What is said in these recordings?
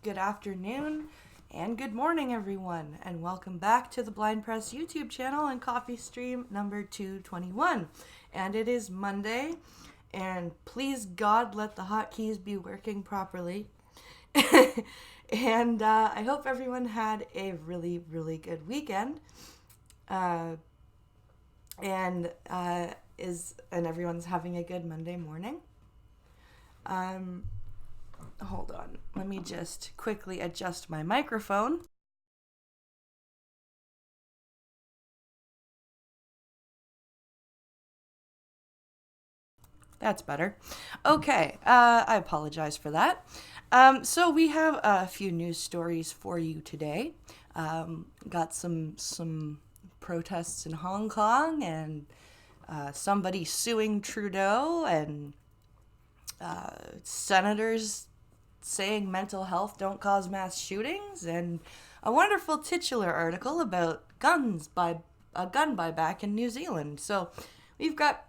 good afternoon, and good morning, everyone, and welcome back to the Blind Press YouTube channel and coffee stream number 221. And it is Monday, and please God, let the hotkeys be working properly. And I hope everyone had a really, really good weekend. And everyone's having a good Monday morning. Hold on. Let me just quickly adjust my microphone. That's better. Okay, I apologize for that. So we have a few news stories for you today. Got some protests in Hong Kong and somebody suing Trudeau and senators saying mental health don't cause mass shootings, and a wonderful titular article about gun buyback in New Zealand. So we've got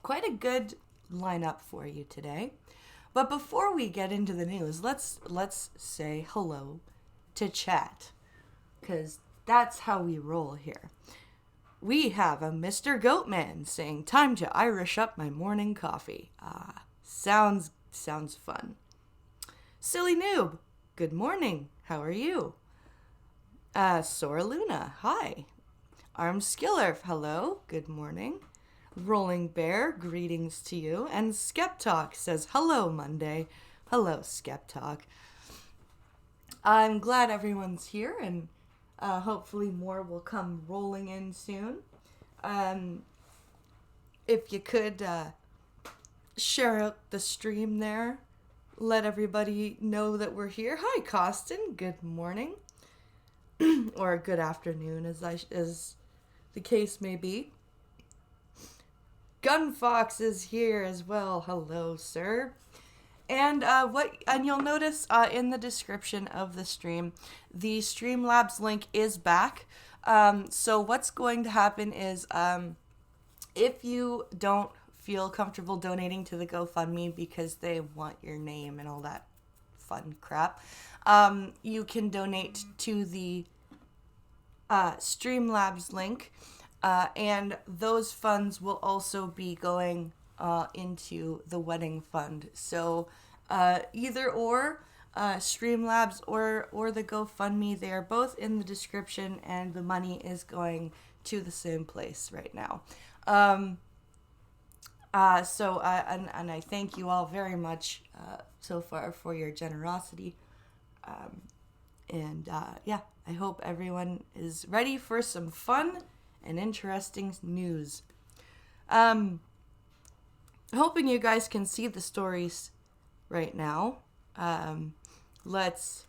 quite a good lineup for you today. But before we get into the news, let's say hello to chat, because that's how we roll here. We have a Mr. Goatman saying, "Time to Irish up my morning coffee." Sounds fun. Silly Noob, good morning. How are you? Sora Luna, hi. Arm Skiller, hello. Good morning. Rolling Bear, greetings to you. And Skeptalk says, hello, Monday. Hello, Skeptalk. I'm glad everyone's here, and hopefully more will come rolling in soon. If you could share out the stream there, let everybody know that we're here. Hi, Costin. Good morning. Or good afternoon, as the case may be. Gunfox is here as well. Hello, sir. And you'll notice in the description of the stream, the Streamlabs link is back. So what's going to happen is, if you don't feel comfortable donating to the GoFundMe because they want your name and all that fun crap, you can donate to the Streamlabs link, and those funds will also be going into the wedding fund. So either or, Streamlabs or the GoFundMe, they are both in the description, and the money is going to the same place right now. And I thank you all very much so far for your generosity. I hope everyone is ready for some fun and interesting news. Hoping you guys can see the stories right now. Let's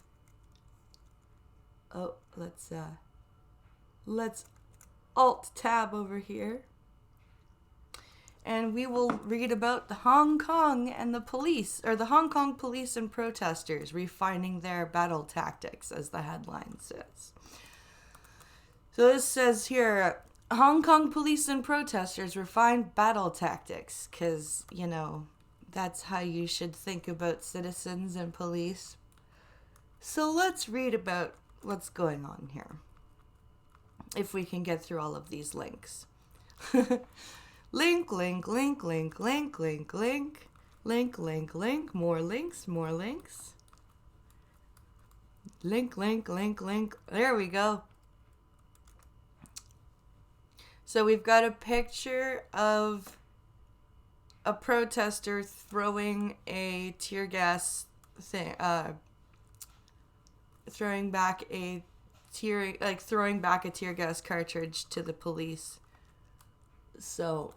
alt tab over here. And we will read about the Hong Kong and the police, or the Hong Kong police and protesters refining their battle tactics, as the headline says. So this says here, Hong Kong police and protesters refine battle tactics, because, that's how you should think about citizens and police. So let's read about what's going on here, if we can get through all of these links. Link, link, link, link, link, link, link, link, link, link, more links, more links. Link, link, link, link. There we go. So we've got a picture of a protester throwing a tear gas thing, throwing back a tear gas cartridge to the police. So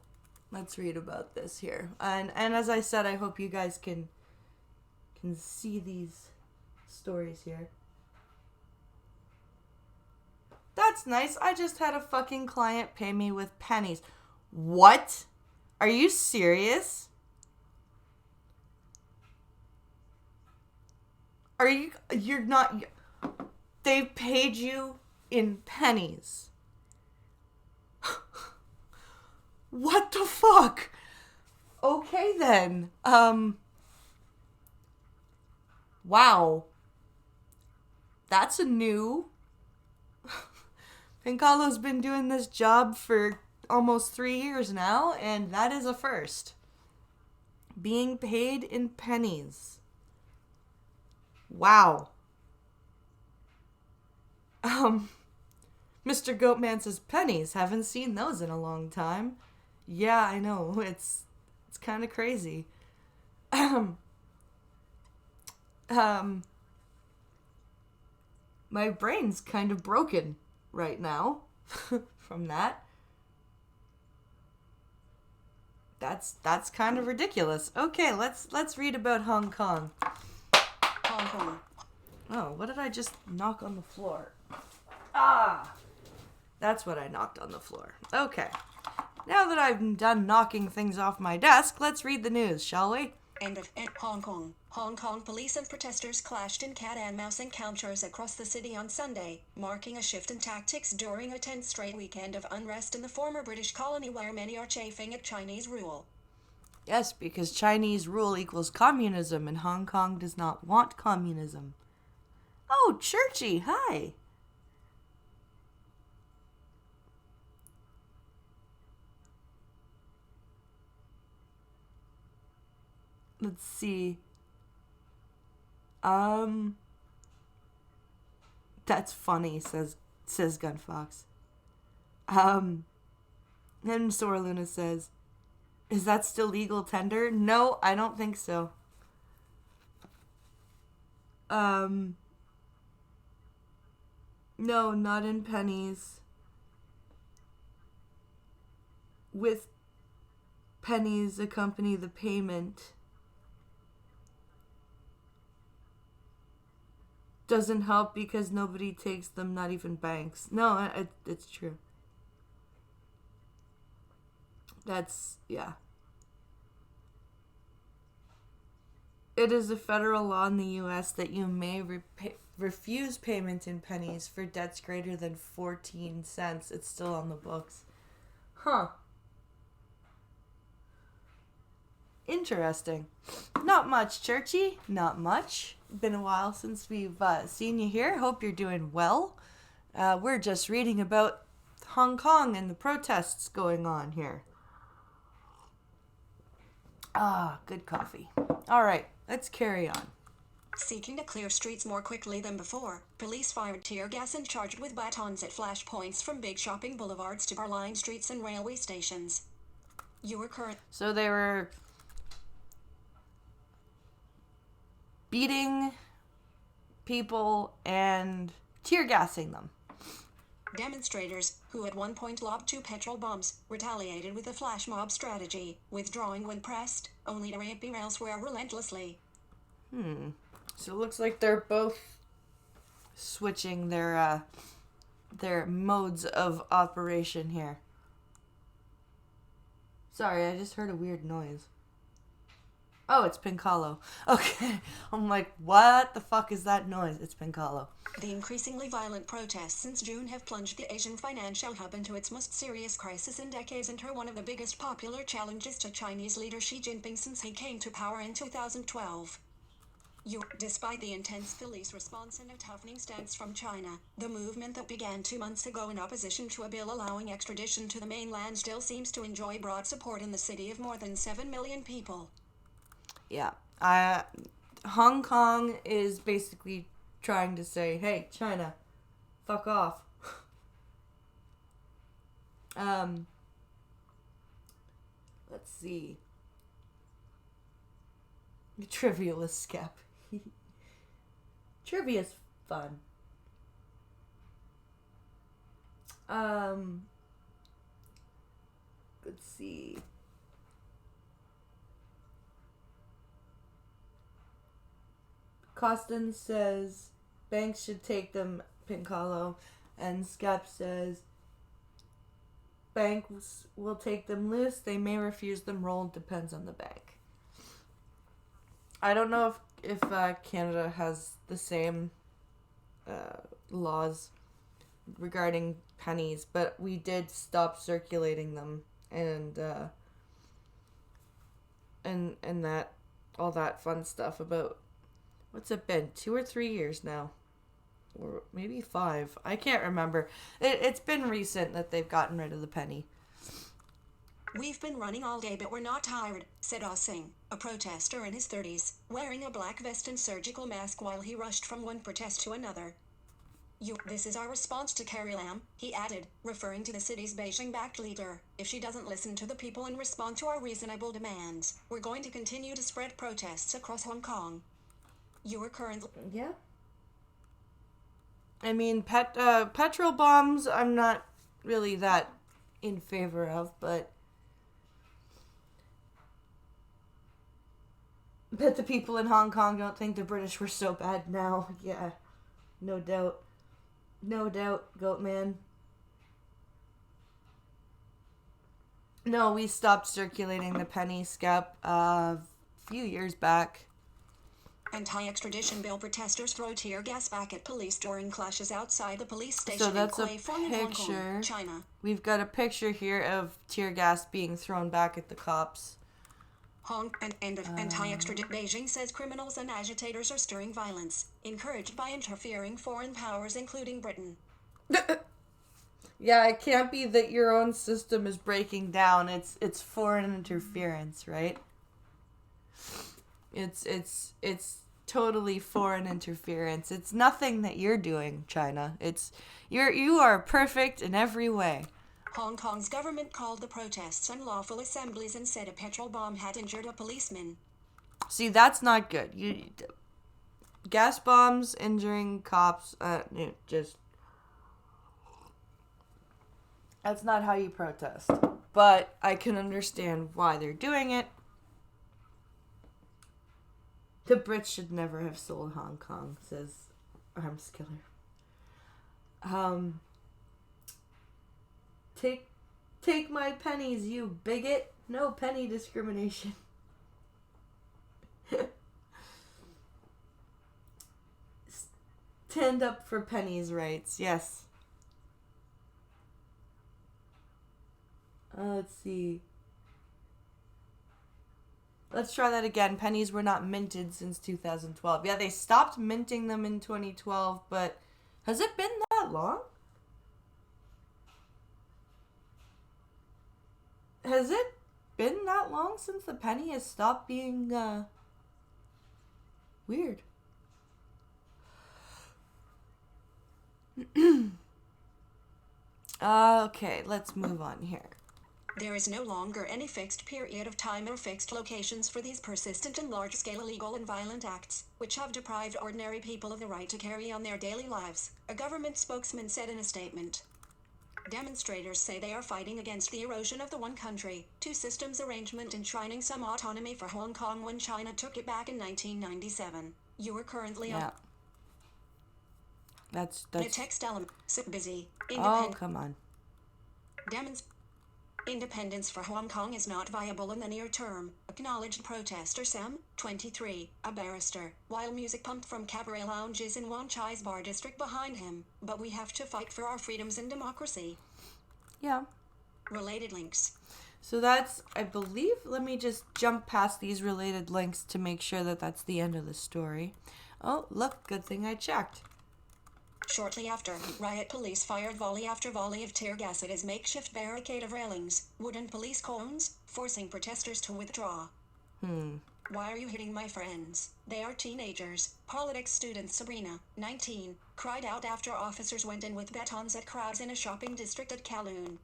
let's read about this here. And as I said, I hope you guys can see these stories here. That's nice. I just had a fucking client pay me with pennies. What? Are you serious? You're not... They've paid you in pennies. What the fuck? Okay then. Wow. That's a new. Pincalo's been doing this job for almost 3 years now, and that is a first. Being paid in pennies. Wow. Mr. Goatman says pennies. Haven't seen those in a long time. Yeah, I know. It's kind of crazy. My brain's kind of broken right now from that. That's kind of ridiculous. Okay, let's read about Hong Kong. Hong Kong. Oh, what did I just knock on the floor? Ah! That's what I knocked on the floor. Okay. Now that I've done knocking things off my desk, let's read the news, shall we? End of Hong Kong. Hong Kong police and protesters clashed in cat-and-mouse encounters across the city on Sunday, marking a shift in tactics during a 10th straight weekend of unrest in the former British colony where many are chafing at Chinese rule. Yes, because Chinese rule equals communism, and Hong Kong does not want communism. Oh, Churchy, hi. Let's see. That's funny, says Gunfox. And Sora Luna says, is that still legal tender? No, I don't think so. No, not in pennies. With pennies accompany the payment. Doesn't help because nobody takes them, not even banks. No, it's true. That's, yeah. It is a federal law in the U.S. that you may refuse payment in pennies for debts greater than 14 cents. It's still on the books. Huh. Interesting. Not much, Churchy. Not much. Been a while since we've seen you here. Hope you're doing well. We're just reading about Hong Kong and the protests going on here. Ah, good coffee. All right, let's carry on. Seeking to clear streets more quickly than before, police fired tear gas and charged with batons at flashpoints from big shopping boulevards to bar-lined streets and railway stations. So they were beating people and tear gassing them. Demonstrators, who at one point lobbed 2 petrol bombs, retaliated with a flash mob strategy, withdrawing when pressed, only to reappear elsewhere relentlessly. So it looks like they're both switching their modes of operation here. Sorry, I just heard a weird noise. Oh, it's Pincalo. Okay. I'm like, what the fuck is that noise? It's Pincalo. The increasingly violent protests since June have plunged the Asian financial hub into its most serious crisis in decades and are one of the biggest popular challenges to Chinese leader Xi Jinping since he came to power in 2012. Despite the intense police response and a toughening stance from China, the movement that began 2 months ago in opposition to a bill allowing extradition to the mainland still seems to enjoy broad support in the city of more than 7 million people. Yeah. Hong Kong is basically trying to say, hey, China, fuck off. Let's see. Trivial escape. Trivia's fun. Let's see. Costin says banks should take them, Pincalo, and Skep says banks will take them loose. They may refuse them rolled. Depends on the bank. I don't know if Canada has the same laws regarding pennies, but we did stop circulating them, and that all that fun stuff about What's it been? 2 or 3 years now. Or maybe 5. I can't remember. It's been recent that they've gotten rid of the penny. We've been running all day, but we're not tired, said Ah Singh, a protester in his 30s, wearing a black vest and surgical mask while he rushed from one protest to another. This is our response to Carrie Lam, he added, referring to the city's Beijing-backed leader. If she doesn't listen to the people and respond to our reasonable demands, we're going to continue to spread protests across Hong Kong. You are currently... Yeah. I mean, petrol bombs, I'm not really that in favor of, but bet the people in Hong Kong don't think the British were so bad now. Yeah, no doubt. No doubt, Goatman. No, we stopped circulating the penny scalp a few years back. Anti-extradition bill protesters throw tear gas back at police during clashes outside the police station So that's in a Kwai Fong in Hong picture. Kong, China. We've got a picture here of tear gas being thrown back at the cops. Anti-extradition Beijing says criminals and agitators are stirring violence, encouraged by interfering foreign powers including Britain. Yeah, it can't be that your own system is breaking down. It's foreign interference, right? It's totally foreign interference. It's nothing that you're doing, China. You are perfect in every way. Hong Kong's government called the protests unlawful assemblies and said a petrol bomb had injured a policeman. See, that's not good. Gas bombs injuring cops, just... That's not how you protest. But I can understand why they're doing it. The Brits should never have sold Hong Kong, says Arms Killer. Take my pennies, you bigot. No penny discrimination. Stand up for pennies' rights. Yes. Let's see. Let's try that again. Pennies were not minted since 2012. Yeah, they stopped minting them in 2012, but has it been that long? Has it been that long since the penny has stopped being, weird? Okay, let's move on here. There is no longer any fixed period of time or fixed locations for these persistent and large-scale illegal and violent acts, which have deprived ordinary people of the right to carry on their daily lives, a government spokesman said in a statement. Demonstrators say they are fighting against the erosion of the one country, two systems arrangement enshrining some autonomy for Hong Kong when China took it back in 1997. You are currently on... That's... The text element. Busy. Oh, come on. Independence for Hong Kong is not viable in the near term, acknowledged protester Sam, 23, a barrister, while music pumped from cabaret lounges in Wan Chai's bar district behind him. But we have to fight for our freedoms and democracy. Yeah. Related links. So that's, I believe, let me just jump past these related links to make sure that that's the end of the story. Oh, look, good thing I checked. Shortly after, riot police fired volley after volley of tear gas at his makeshift barricade of railings, wooden police cones, forcing protesters to withdraw. Why are you hitting my friends? They are teenagers, politics student Sabrina, 19, cried out after officers went in with batons at crowds in a shopping district at Kowloon.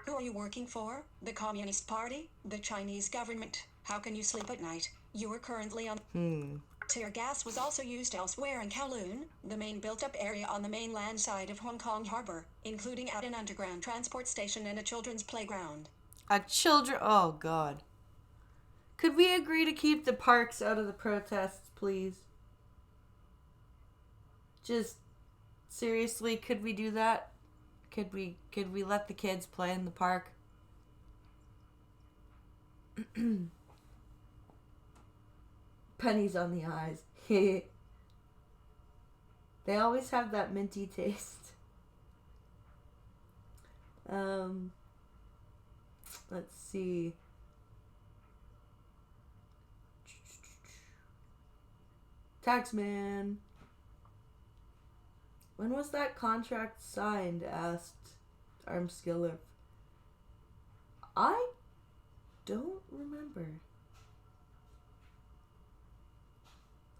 Who are you working for? The Communist Party? The Chinese government? How can you sleep at night? You are currently on... Tear gas was also used elsewhere in Kowloon, the main built-up area on the mainland side of Hong Kong Harbor, including at an underground transport station and a children's playground. Oh, God. Could we agree to keep the parks out of the protests, please? Just, seriously, could we do that? Could we let the kids play in the park? Pennies on the eyes. They always have that minty taste. Let's see. Taxman. When was that contract signed? Asked Armskiller. I don't remember.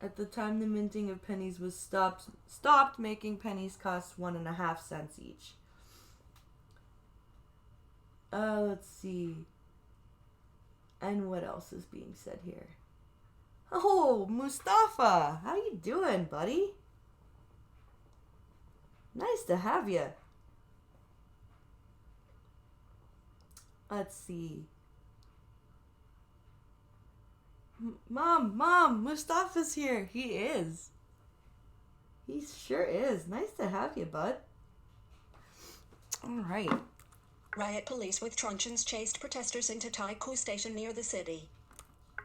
At the time the minting of pennies was stopped making pennies cost 1.5 cents each. Let's see. And what else is being said here? Oh, Mustafa! How you doing, buddy? Nice to have you. Let's see. Mom, Mustafa's here. He is. He sure is. Nice to have you, bud. All right. Riot police with truncheons chased protesters into Taikoo Station near the city.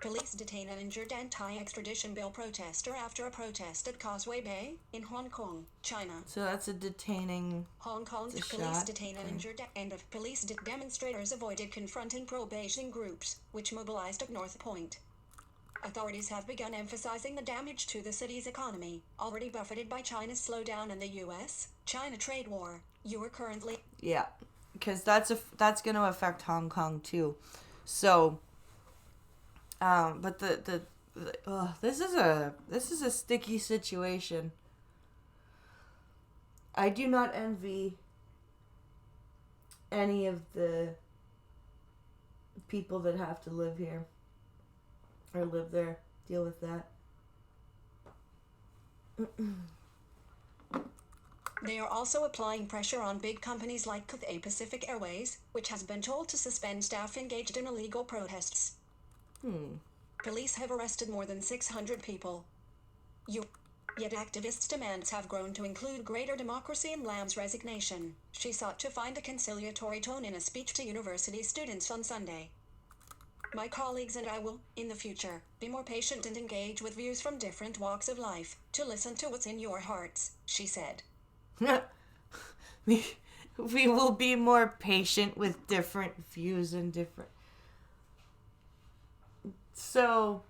Police detain an injured anti-extradition bill protester after a protest at Causeway Bay in Hong Kong, China. So that's a detaining. Hong Kong's police detain an injured demonstrators avoided confronting pro-Beijing groups, which mobilized at North Point. Authorities have begun emphasizing the damage to the city's economy, already buffeted by China's slowdown in the U.S.-China trade war. You are currently... Yeah, because that's going to affect Hong Kong too. So, but this is a sticky situation. I do not envy any of the people that have to live here or live there, deal with that. They are also applying pressure on big companies like Cathay Pacific Airways, which has been told to suspend staff engaged in illegal protests. Police have arrested more than 600 people. Yet activists' demands have grown to include greater democracy and Lam's resignation. She sought to find a conciliatory tone in a speech to university students on Sunday. My colleagues and I will, in the future, be more patient and engage with views from different walks of life, to listen to what's in your hearts, she said. we will be more patient with different views and different... So,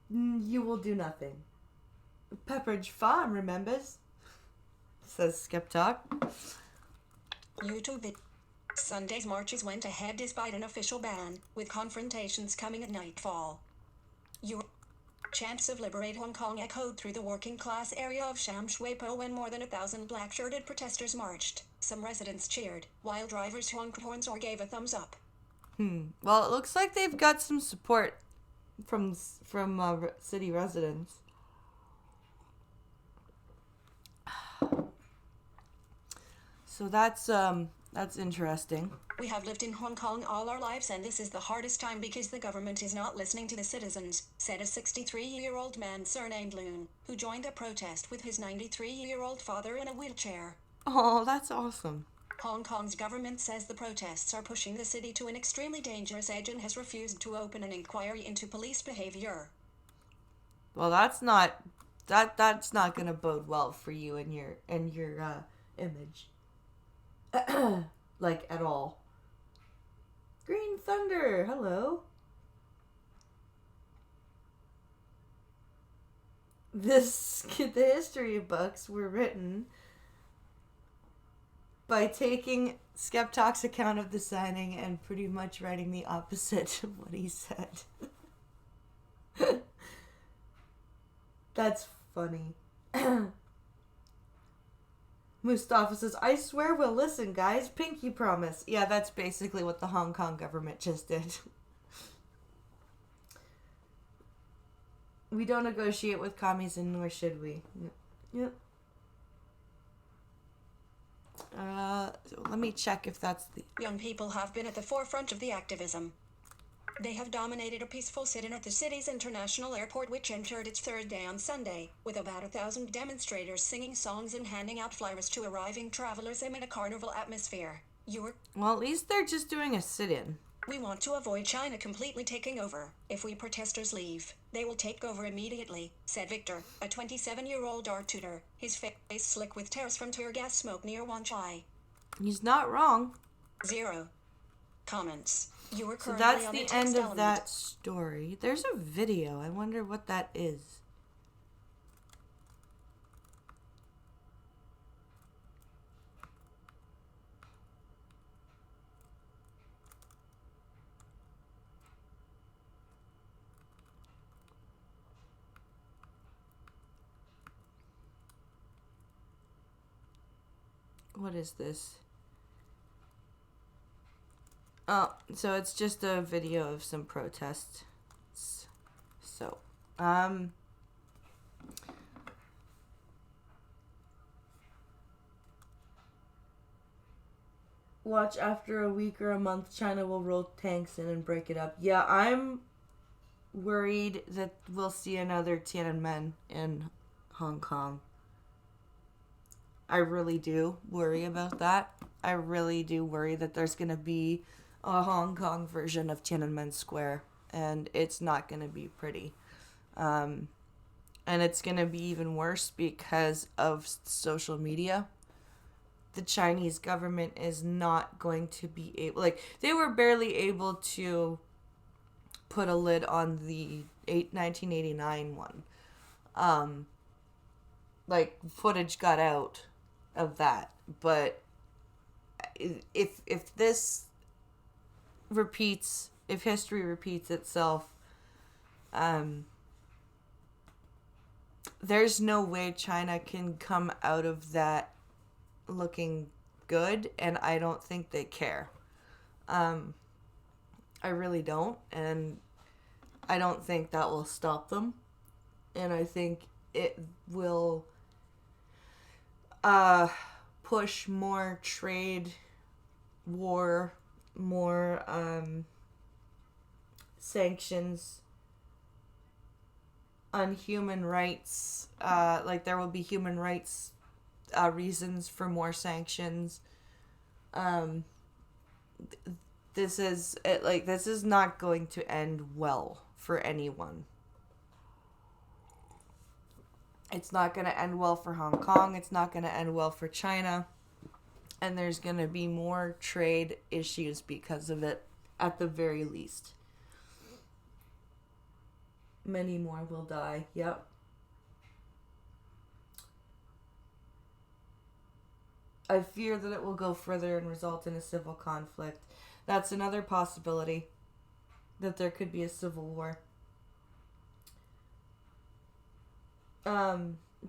you will do nothing. Pepperidge Farm remembers, says Skeptalk. YouTube. Sunday's marches went ahead despite an official ban, with confrontations coming at nightfall. Chants of Liberate Hong Kong echoed through the working-class area of Sham Shui Po when more than 1,000 black-shirted protesters marched. Some residents cheered, while drivers honked horns or gave a thumbs up. Well, it looks like they've got some support from city residents. So that's interesting. We have lived in Hong Kong all our lives and this is the hardest time because the government is not listening to the citizens, said a 63-year-old man surnamed Loon, who joined a protest with his 93-year-old father in a wheelchair. Oh, that's awesome. Hong Kong's government says the protests are pushing the city to an extremely dangerous edge and has refused to open an inquiry into police behavior. Well, that's not going to bode well for you and your image. Like, at all. Green Thunder, hello. The history books were written by taking Skeptalk's account of the signing and pretty much writing the opposite of what he said. That's funny. Mustafa says, I swear we'll listen, guys. Pinky promise. Yeah, that's basically what the Hong Kong government just did. We don't negotiate with commies, and nor should we. Yep. Let me check if that's the... Young people have been at the forefront of the activism. They have dominated a peaceful sit-in at the city's international airport, which entered its third day on Sunday, with about 1,000 demonstrators singing songs and handing out flyers to arriving travelers amid a carnival atmosphere. Well, at least they're just doing a sit-in. We want to avoid China completely taking over. If we protesters leave, they will take over immediately, said Victor, a 27-year-old art tutor, his face slick with tears from tear gas smoke near Wan Chai. He's not wrong. 0 comments. You were So currently that's on the text end of element. that story. There's a video. I wonder what that is. what is this? Oh, so it's just a video of some protests. So, watch after a week or a month, China will roll tanks in and break it up. Yeah, I'm worried that we'll see another Tiananmen in Hong Kong. I really do worry about that. I really do worry that there's going to be a Hong Kong version of Tiananmen Square, and it's not going to be pretty. And it's going to be even worse because of social media. The Chinese government is not going to be able... Like, they were barely able to put a lid on the 1989 one. Like, footage got out of that. But if this repeats... If history repeats itself... there's no way China can come out of that looking good, and I don't think they care. I really don't, and I don't think that will stop them, and I think it will push more trade, war, more sanctions on human rights. Like, there will be human rights reasons for more sanctions. This is not going to end well for anyone. It's not going to end well for Hong Kong. It's not going to end well for China. And there's going to be more trade issues because of it, at the very least. Many more will die. Yep. I fear that it will go further and result in a civil conflict. That's another possibility, that there could be a civil war.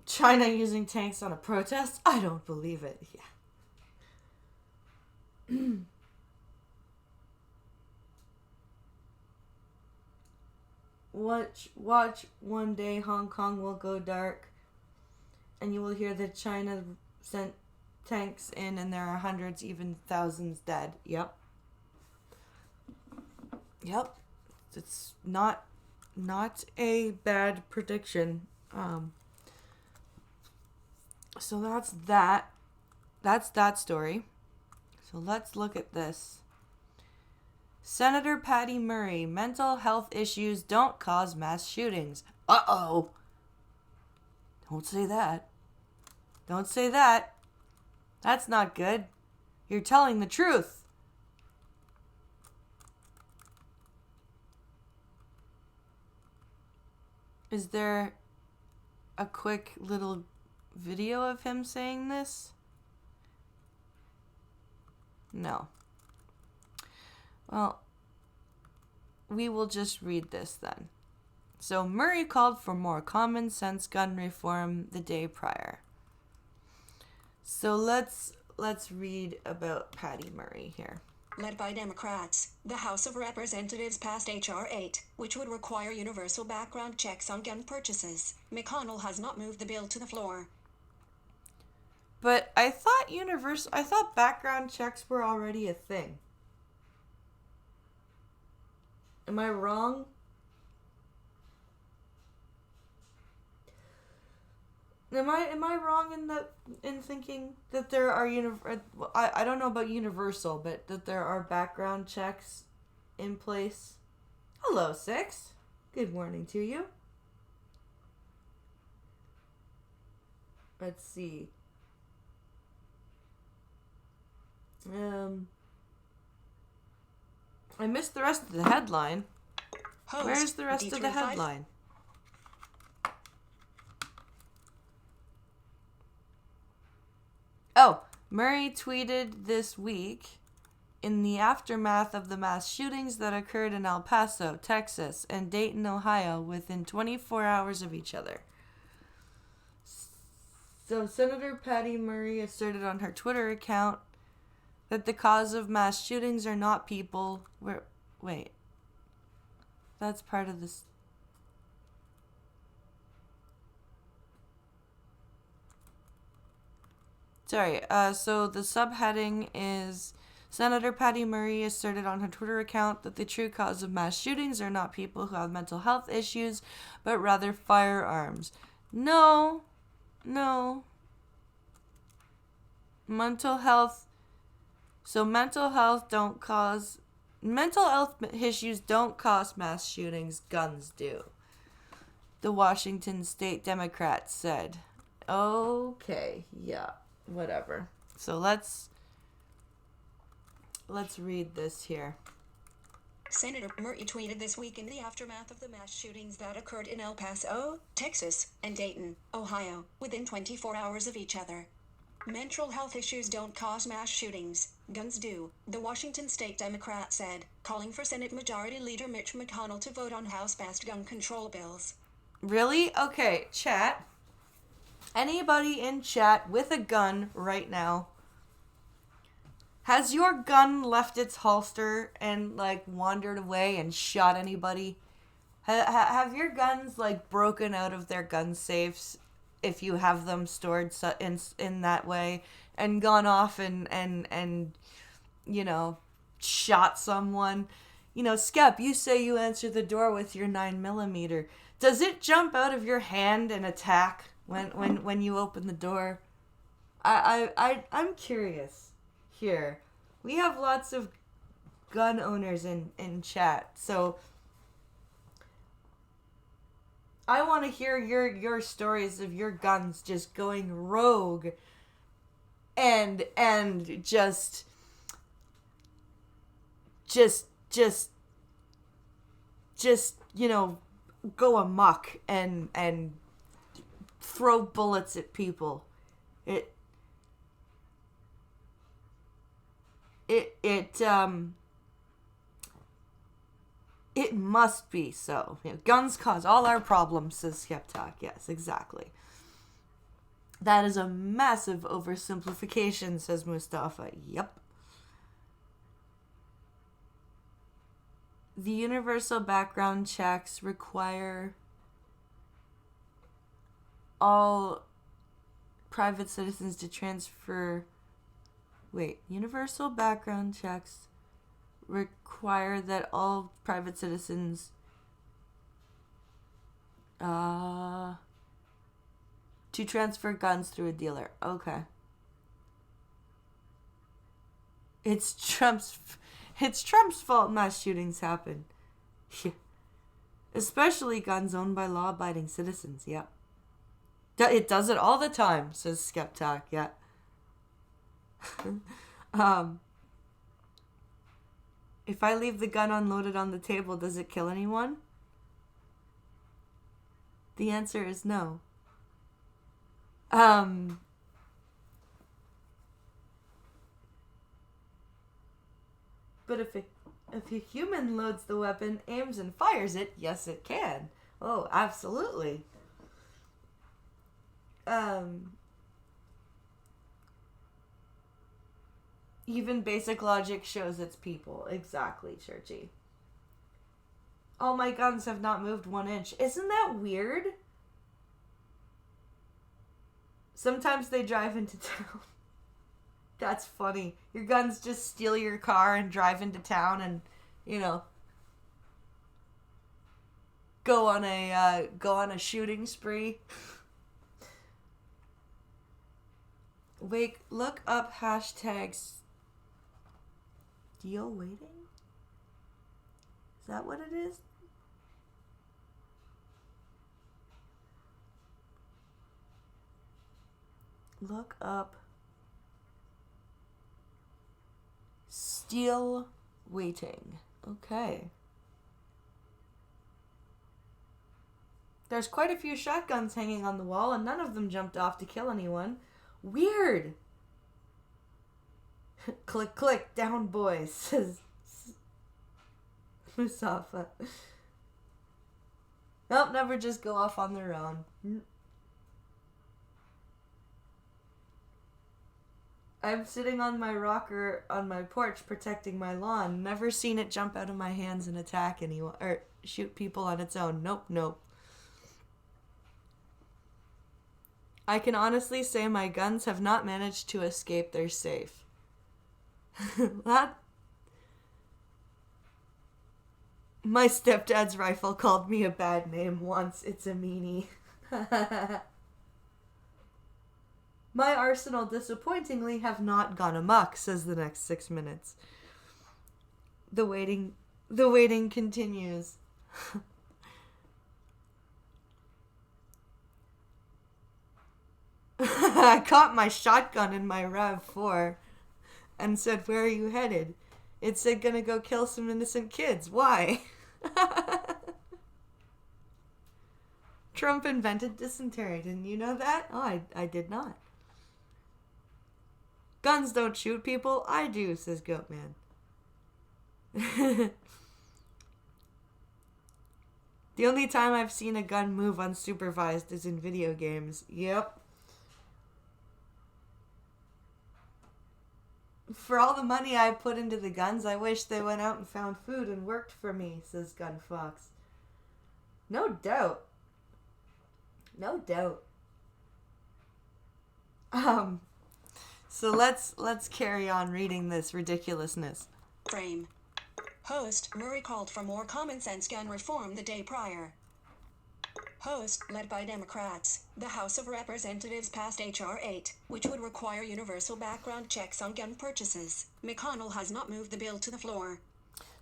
China using tanks on a protest? I don't believe it. Yeah. Watch, one day Hong Kong will go dark, and you will hear that China sent tanks in, and there are hundreds, even thousands dead. Yep. It's not a bad prediction. So that's that story. So let's look at this. Senator Patty Murray, mental health issues don't cause mass shootings. Uh-oh. Don't say that. Don't say that. That's not good. You're telling the truth. Is there a quick little video of him saying this? No. Well, we will just read this then. So Murray called for more common sense gun reform the day prior. So let's read about Patty Murray here. Led by Democrats, the House of Representatives passed H.R. 8, which would require universal background checks on gun purchases. McConnell has not moved the bill to the floor. But I thought background checks were already a thing. Am I wrong? Am I wrong in thinking that there are I don't know about universal, but that there are background checks in place? Hello, Six. Good morning to you. Let's see. I missed the rest of the headline. Host, Where's the rest of the D35? headline? Oh, Murray tweeted this week, in the aftermath of the mass shootings that occurred in El Paso, Texas, and Dayton, Ohio, within 24 hours of each other. So Senator Patty Murray asserted on her Twitter account that the cause of mass shootings are not people. Wait. That's part of this. Sorry. So the subheading is Senator Patty Murray asserted on her Twitter account that the true cause of mass shootings are not people who have mental health issues, but rather firearms. No. Mental health. So mental health issues don't cause mass shootings. Guns do. The Washington State Democrats said. Okay, yeah, whatever. So let's read this here. Senator Murray tweeted this week in the aftermath of the mass shootings that occurred in El Paso, Texas, and Dayton, Ohio, within 24 hours of each other. Mental health issues don't cause mass shootings, guns do, the Washington State Democrat said, calling for Senate Majority Leader Mitch McConnell to vote on House-passed gun control bills. Really? Okay, chat. Anybody in chat with a gun right now? Has your gun left its holster and, like, wandered away and shot anybody? Have your guns, like, broken out of their gun safes, if you have them stored in that way, and gone off and you know, shot someone? You know, Skep, you say you answer the door with your 9mm. Does it jump out of your hand and attack when you open the door? I'm curious here. We have lots of gun owners in chat, so I want to hear your stories of your guns just going rogue and just you know, go amok and throw bullets at people. It must be so. You know, guns cause all our problems, says Skeptak. Yes, exactly. That is a massive oversimplification, says Mustafa. Yep. The universal background checks require all private citizens to transfer... universal background checks require that all private citizens to transfer guns through a dealer. Okay. It's Trump's fault mass shootings happen. Especially guns owned by law-abiding citizens. Yep. It does it all the time, says Skeptak. Yeah. If I leave the gun unloaded on the table, does it kill anyone? The answer is no. But if a human loads the weapon, aims and fires it, yes it can. Oh, absolutely. Even basic logic shows it's people. Exactly, Churchy. All my guns have not moved 1 inch. Isn't that weird? Sometimes they drive into town. That's funny. Your guns just steal your car and drive into town and, you know, go on a shooting spree. Look up hashtags. Deal waiting? Is that what it is? Look up still waiting. Okay. There's quite a few shotguns hanging on the wall and none of them jumped off to kill anyone. Weird. Click, click, down boys, says Mustafa. Nope, never just go off on their own. I'm sitting on my rocker on my porch protecting my lawn. Never seen it jump out of my hands and attack anyone or shoot people on its own. Nope, nope. I can honestly say my guns have not managed to escape their safe. That... My stepdad's rifle called me a bad name once. It's a meanie. My arsenal disappointingly have not gone amok, says the next 6 minutes. The waiting continues. I caught my shotgun in my RAV4 and said, "Where are you headed?" It said, "Gonna go kill some innocent kids." Why? Trump invented dysentery. Didn't you know that? Oh, I did not. Guns don't shoot people. I do, says Goatman. The only time I've seen a gun move unsupervised is in video games. Yep. For all the money I put into the guns, I wish they went out and found food and worked for me, says Gunfox. No doubt. No doubt. So let's carry on reading this ridiculousness. Frame. Host, Murray called for more common sense gun reform the day prior. Host, led by Democrats, the House of Representatives passed H.R. 8, which would require universal background checks on gun purchases. McConnell has not moved the bill to the floor.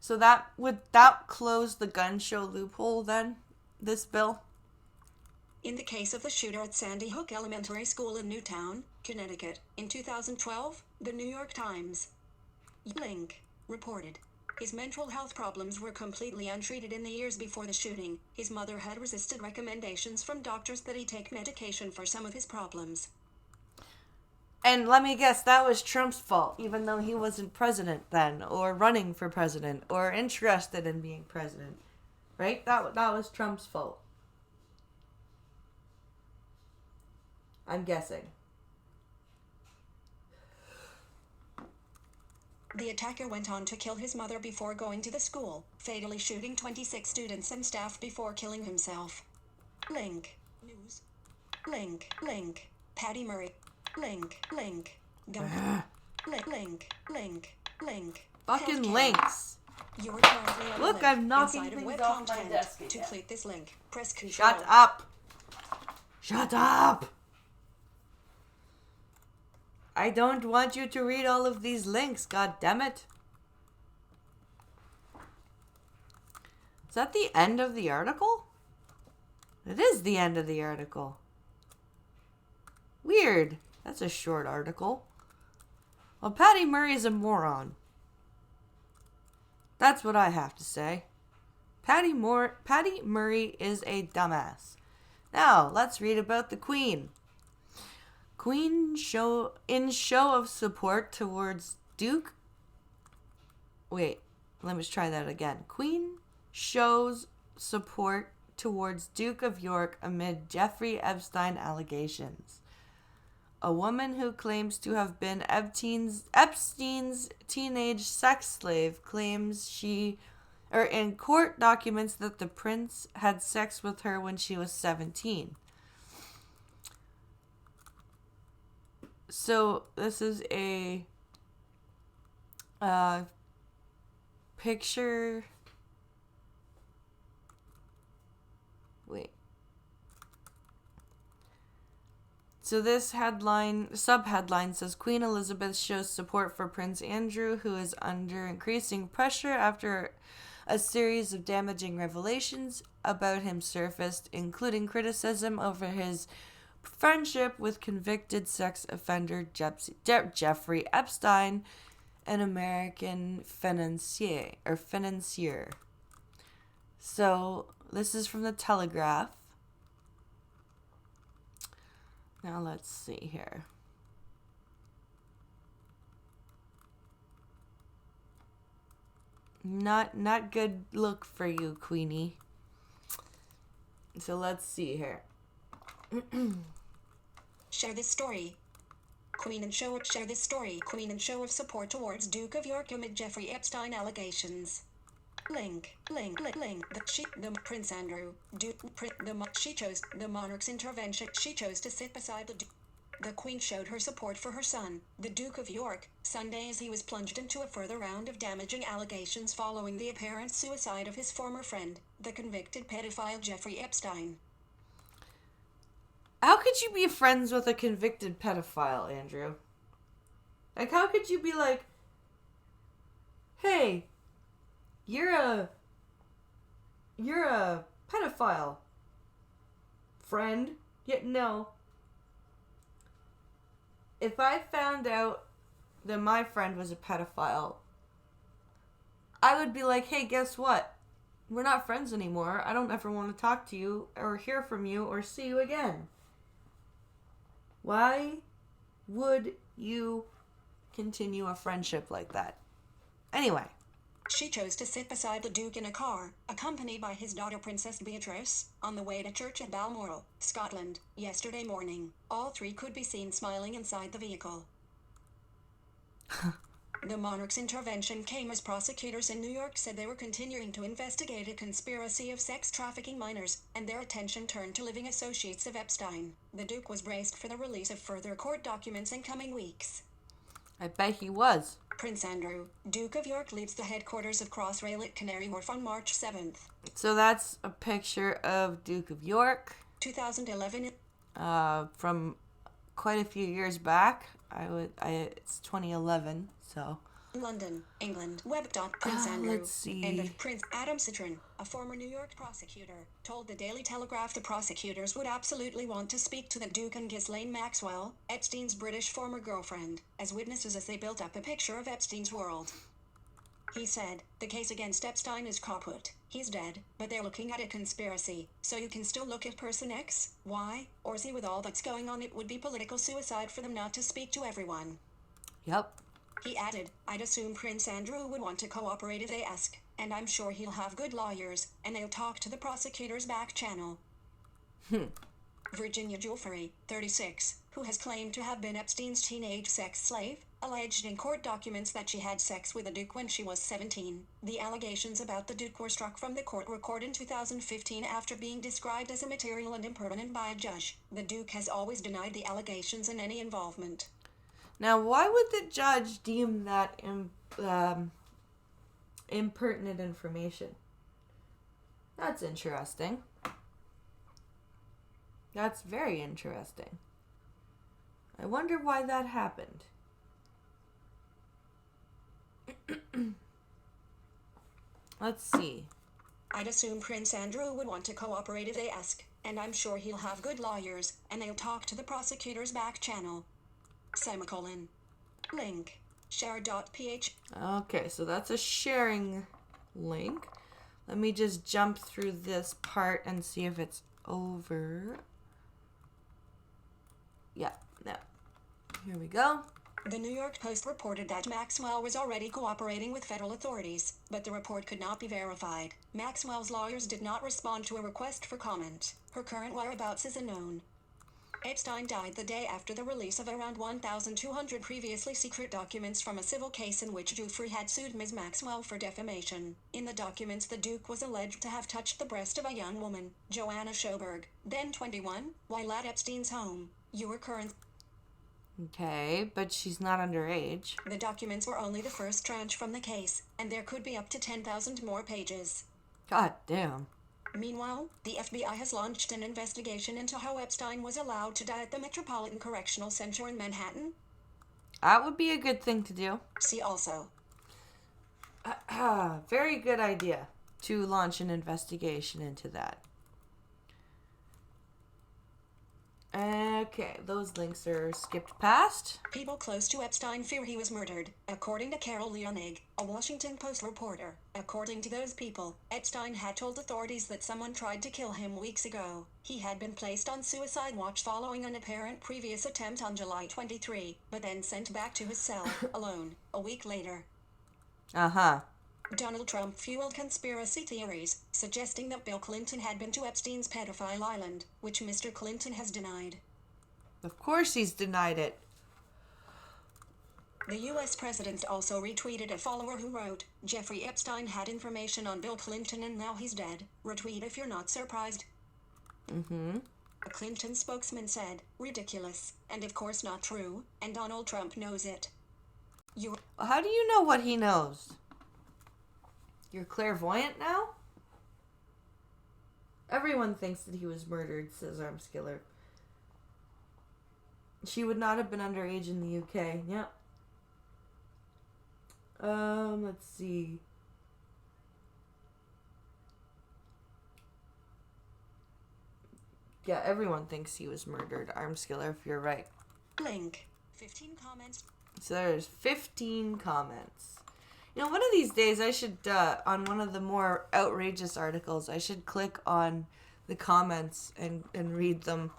So would close the gun show loophole then, this bill? In the case of the shooter at Sandy Hook Elementary School in Newtown, Connecticut, in 2012, the New York Times Link reported. His mental health problems were completely untreated in the years before the shooting. His mother had resisted recommendations from doctors that he take medication for some of his problems. And let me guess, that was Trump's fault, even though he wasn't president then, or running for president, or interested in being president. Right? That was Trump's fault. I'm guessing. The attacker went on to kill his mother before going to the school, fatally shooting 26 students and staff before killing himself. Link. News. Link. Patty Murray. Link. Gun. Link. Fucking Healthcare. Links. You are currently on Look, a link I'm knocking inside of things web off my content. desk To again. click this link, press Control. Shut up. Shut up. I don't want you to read all of these links, god damn it. Is that the end of the article? It is the end of the article. Weird. That's a short article. Well, Patty Murray's a moron. That's what I have to say. Patty Murray is a dumbass. Now, let's read about the Queen. Queen show of support towards Duke. Wait, let me try that again. Queen shows support towards Duke of York amid Jeffrey Epstein allegations. A woman who claims to have been Epstein's teenage sex slave claims in court documents that the prince had sex with her when she was 17. So this is a picture. Wait. So this subheadline says Queen Elizabeth shows support for Prince Andrew, who is under increasing pressure after a series of damaging revelations about him surfaced, including criticism over his friendship with convicted sex offender Jeffrey Epstein, an American financier. So this is from the Telegraph. Now let's see here. Not good look for you, Queenie. So let's see here. Share this story. Queen and show share this story. Queen and show of support towards Duke of York amid Jeffrey Epstein allegations. Link. The Prince Andrew. She chose the monarch's intervention. She chose to sit beside the Duke. The Queen showed her support for her son, the Duke of York, Sunday as he was plunged into a further round of damaging allegations following the apparent suicide of his former friend, the convicted pedophile Jeffrey Epstein. How could you be friends with a convicted pedophile, Andrew? Like, how could you be like, hey, you're a pedophile, friend? Yet no. If I found out that my friend was a pedophile, I would be like, hey, guess what? We're not friends anymore. I don't ever want to talk to you or hear from you or see you again. Why would you continue a friendship like that? Anyway. She chose to sit beside the Duke in a car, accompanied by his daughter Princess Beatrice, on the way to church at Balmoral, Scotland, yesterday morning. All three could be seen smiling inside the vehicle. The monarch's intervention came as prosecutors in New York said they were continuing to investigate a conspiracy of sex trafficking minors, and their attention turned to living associates of Epstein. The Duke was braced for the release of further court documents in coming weeks. I bet he was. Prince Andrew, Duke of York, leaves the headquarters of Crossrail at Canary Wharf on March 7th. So that's a picture of Duke of York. 2011. From quite a few years back. It's 2011, so. London, England. Prince Andrew. Let's see. And Prince Adam Citron, a former New York prosecutor, told the Daily Telegraph the prosecutors would absolutely want to speak to the Duke and Ghislaine Maxwell, Epstein's British former girlfriend, as witnesses as they built up a picture of Epstein's world. He said, the case against Epstein is kaput. He's dead, but they're looking at a conspiracy, so you can still look at person X, Y, or Z. With all that's going on, it would be political suicide for them not to speak to everyone. Yep. He added, I'd assume Prince Andrew would want to cooperate if they ask, and I'm sure he'll have good lawyers, and they'll talk to the prosecutor's back channel. Virginia Giuffre, 36, who has claimed to have been Epstein's teenage sex slave, alleged in court documents that she had sex with the Duke when she was 17. The allegations about the Duke were struck from the court record in 2015 after being described as immaterial and impertinent by a judge. The Duke has always denied the allegations and any involvement. Now, why would the judge deem that impertinent information? That's interesting. That's very interesting. I wonder why that happened. Let's see. I'd assume Prince Andrew would want to cooperate if they ask, and I'm sure he'll have good lawyers, and they'll talk to the prosecutor's back channel. Semicolon. Link. Share.ph. Okay, so that's a sharing link. Let me just jump through this part and see if it's over. Yeah, no. Here we go. The New York Post reported that Maxwell was already cooperating with federal authorities, but the report could not be verified. Maxwell's lawyers did not respond to a request for comment. Her current whereabouts is unknown. Epstein died the day after the release of around 1,200 previously secret documents from a civil case in which Giuffre had sued Ms. Maxwell for defamation. In the documents, the Duke was alleged to have touched the breast of a young woman, Joanna Schoberg, then 21, while at Epstein's home. Okay, but she's not underage. The documents were only the first tranche from the case, and there could be up to 10,000 more pages. God damn. Meanwhile, the FBI has launched an investigation into how Epstein was allowed to die at the Metropolitan Correctional Center in Manhattan. That would be a good thing to do. See also. Very good idea to launch an investigation into that. Okay, those links are skipped past. People close to Epstein fear he was murdered, according to Carol Leonig, a Washington Post reporter. According to those people, Epstein had told authorities that someone tried to kill him weeks ago. He had been placed on suicide watch following an apparent previous attempt on July 23, but then sent back to his cell, alone, a week later. Uh-huh. Donald Trump fueled conspiracy theories, suggesting that Bill Clinton had been to Epstein's pedophile island, which Mr. Clinton has denied. Of course he's denied it. The US president also retweeted a follower who wrote, Jeffrey Epstein had information on Bill Clinton and now he's dead. Retweet if you're not surprised. A Clinton spokesman said, ridiculous, and of course not true, and Donald Trump knows it. How do you know what he knows? You're clairvoyant now? Everyone thinks that he was murdered, says Armskiller. She would not have been underage in the UK. Yep. Let's see. Yeah, everyone thinks he was murdered, Armskiller, if you're right. Link. 15 comments. So there's 15 comments. You know, one of these days I should, on one of the more outrageous articles, I should click on the comments and read them.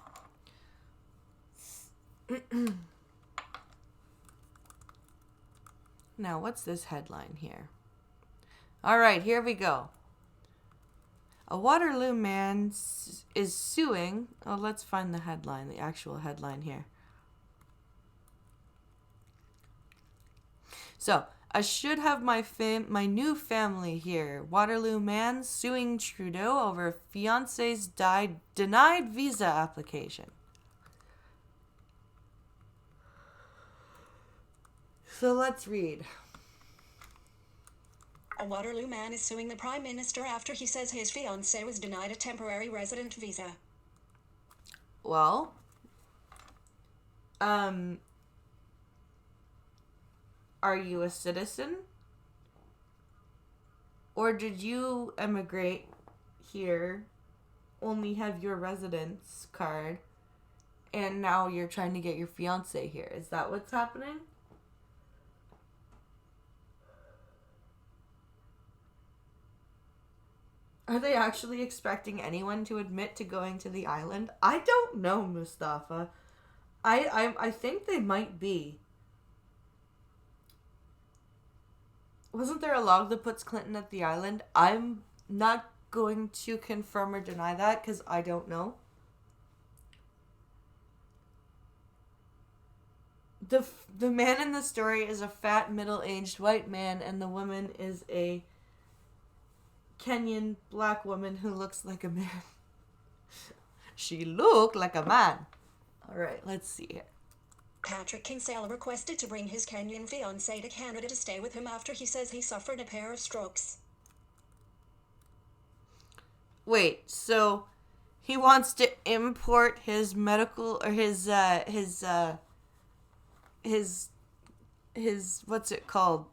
Now, what's this headline here? All right, here we go. A Waterloo man is suing. Oh, let's find the headline, the actual headline here. So, I should have my new family here. Waterloo man suing Trudeau over fiance's denied visa application. So let's read. A Waterloo man is suing the Prime Minister after he says his fiancée was denied a temporary resident visa. Well, are you a citizen? Or did you emigrate here, only have your residence card, and now you're trying to get your fiancé here? Is that what's happening? Are they actually expecting anyone to admit to going to the island? I don't know, Mustafa. I think they might be. Wasn't there a law that puts Clinton at the island? I'm not going to confirm or deny that because I don't know. The man in the story is a fat, middle-aged white man, and the woman is a Kenyan black woman who looks like a man. She looked like a man. All right, let's see here. Patrick Kinsale requested to bring his Kenyan fiancée to Canada to stay with him after he says he suffered a pair of strokes. Wait, so he wants to import his medical or his what's it called?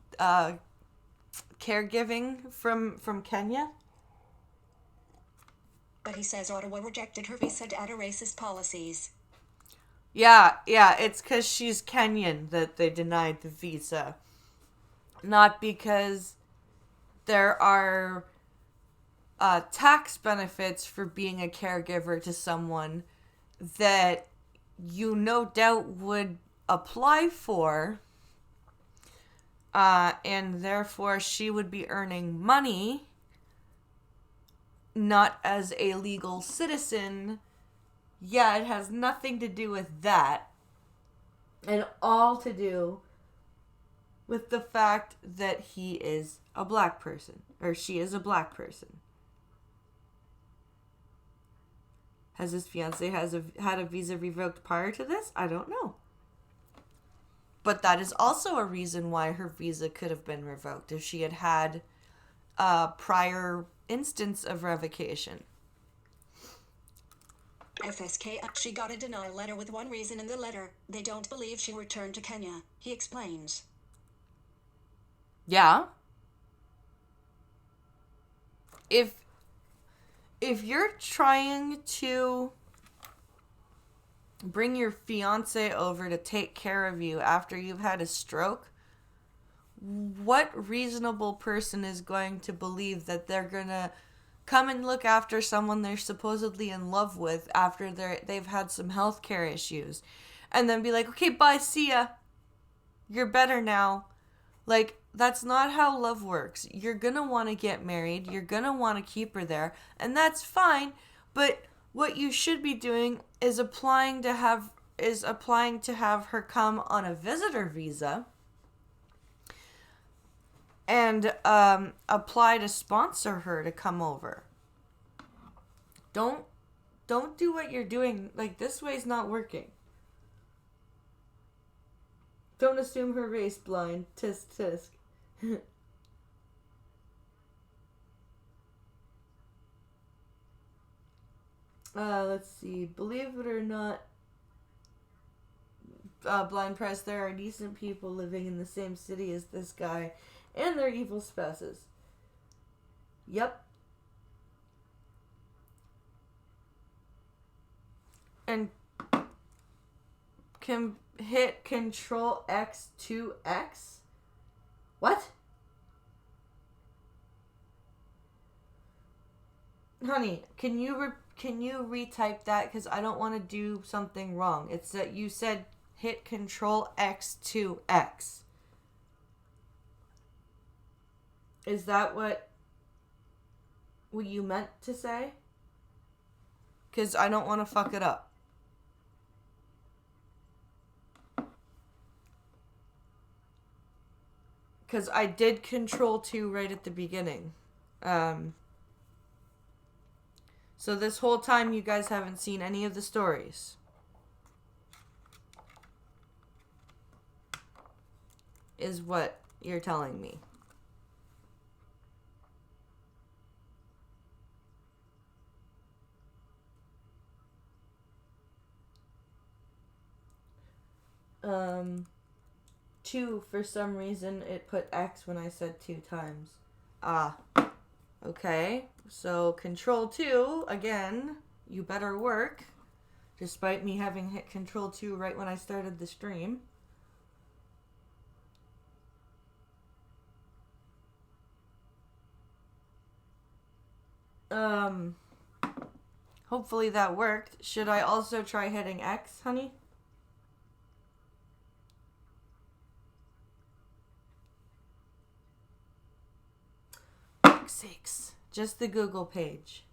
Caregiving from Kenya? But he says Ottawa rejected her visa due to racist policies. Yeah, it's because she's Kenyan that they denied the visa. Not because there are tax benefits for being a caregiver to someone that you no doubt would apply for, and therefore she would be earning money, not as a legal citizen. Yeah, it has nothing to do with that, and all to do with the fact that he is a black person, or she is a black person. Has his fiancé had a visa revoked prior to this? I don't know. But that is also a reason why her visa could have been revoked if she had had a prior instance of revocation. FSK, she got a denial letter with one reason in the letter. They don't believe she returned to Kenya, he explains. Yeah. If you're trying to bring your fiance over to take care of you after you've had a stroke, what reasonable person is going to believe that they're going to come and look after someone they're supposedly in love with after they've had some health care issues and then be like, okay, bye, see ya, you're better now? Like, that's not how love works. You're gonna want to get married, you're gonna want to keep her there, and that's fine. But what you should be doing is applying to have her come on a visitor visa and apply to sponsor her to come over. Don't do what you're doing. Like, this way's not working. Don't assume her race, blind. Tisk tisk. Let's see. Believe it or not, blind press, there are decent people living in the same city as this guy and their evil spouses. Yep. And can hit Control X to X? What? Honey, can you retype that? Because I don't want to do something wrong. It's that you said hit Control X to X. Is that what you meant to say? Because I don't want to fuck it up. Because I did Control 2 right at the beginning. So this whole time you guys haven't seen any of the stories. Is what you're telling me. Two, for some reason, it put X when I said 2 times. Ah. Okay. So, Control 2, again, you better work. Despite me having hit Control 2 right when I started the stream. Hopefully that worked. Should I also try hitting X, honey? Sakes. Just the Google page.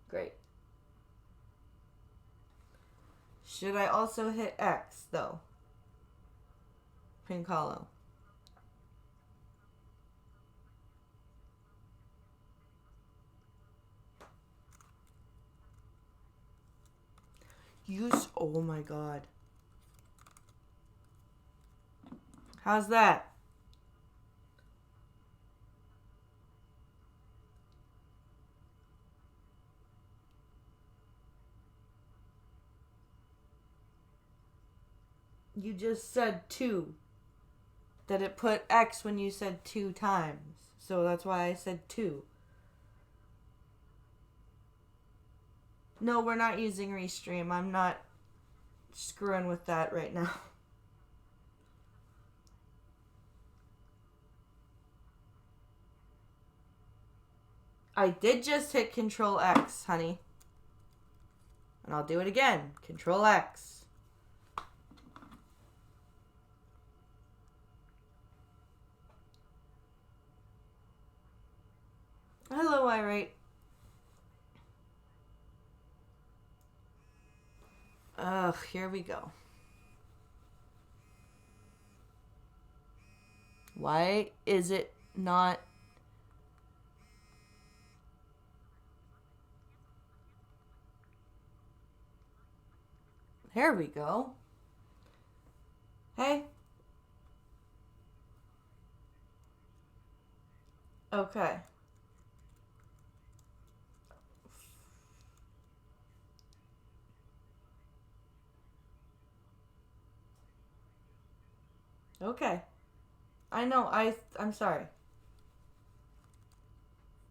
Great. Should I also hit X, though? Pincalo. Oh my god. How's that? You just said 2. That it put X when you said 2 times. So that's why I said 2. No, we're not using Restream. I'm not screwing with that right now. I did just hit Control X, honey. And I'll do it again. Control X. Hello, Irate. Ugh, here we go. Why is it not... There we go. Hey. Okay. Okay. I know, I'm sorry.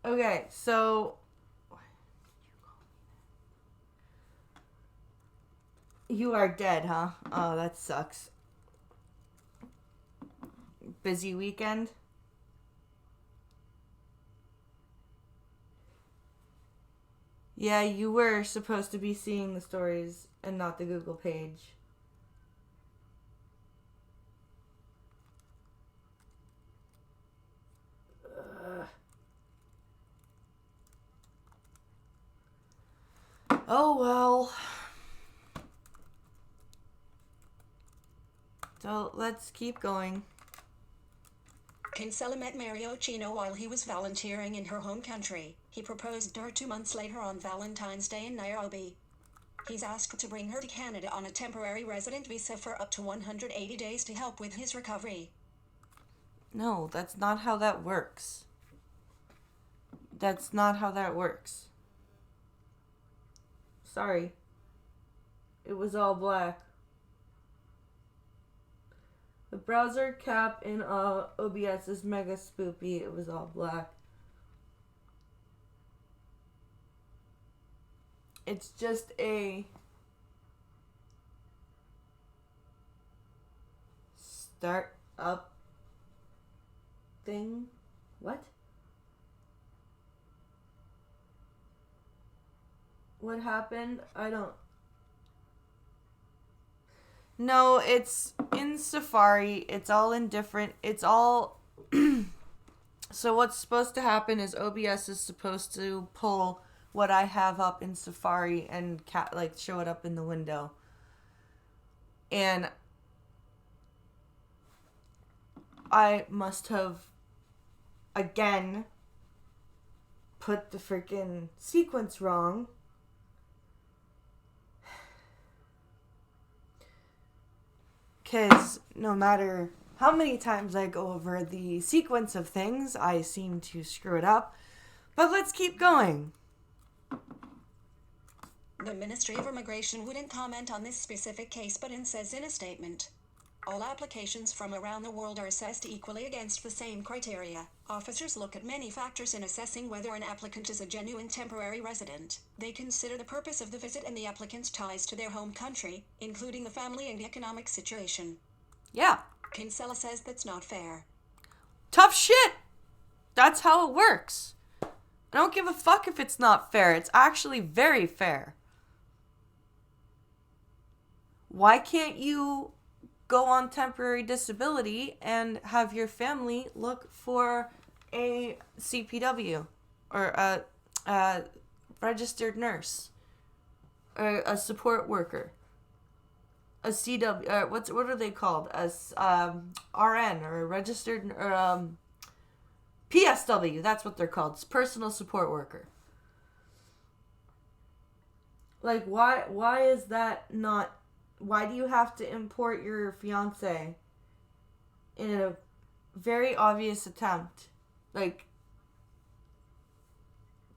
Okay, so... You are dead, huh? Oh, that sucks. Busy weekend? Yeah, you were supposed to be seeing the stories and not the Google page. Oh well. So let's keep going. Kinsella met Mariochino while he was volunteering in her home country. He proposed her 2 months later on Valentine's Day in Nairobi. He's asked to bring her to Canada on a temporary resident visa for up to 180 days to help with his recovery. No, that's not how that works. That's not how that works. Sorry. It was all black. The browser cap in OBS is mega spoopy. It was all black. It's just a start up thing. What? What happened? I don't... No, it's in Safari. It's all in different... It's all... So what's supposed to happen is OBS is supposed to pull what I have up in Safari and show it up in the window. And I must have, again, put the freaking sequence wrong. Because no matter how many times I go over the sequence of things, I seem to screw it up. But let's keep going. The Ministry of Immigration wouldn't comment on this specific case, but says in a statement, all applications from around the world are assessed equally against the same criteria. Officers look at many factors in assessing whether an applicant is a genuine temporary resident. They consider the purpose of the visit and the applicant's ties to their home country, including the family and economic situation. Yeah. Kinsella says that's not fair. Tough shit. That's how it works. I don't give a fuck if it's not fair. It's actually very fair. Why can't you go on temporary disability and have your family look for a CPW or a registered nurse or a support worker, a CW, what are they called, as RN or a registered or PSW, that's what they're called, it's personal support worker. Like, why is that not... Why do you have to import your fiance in a very obvious attempt? Like,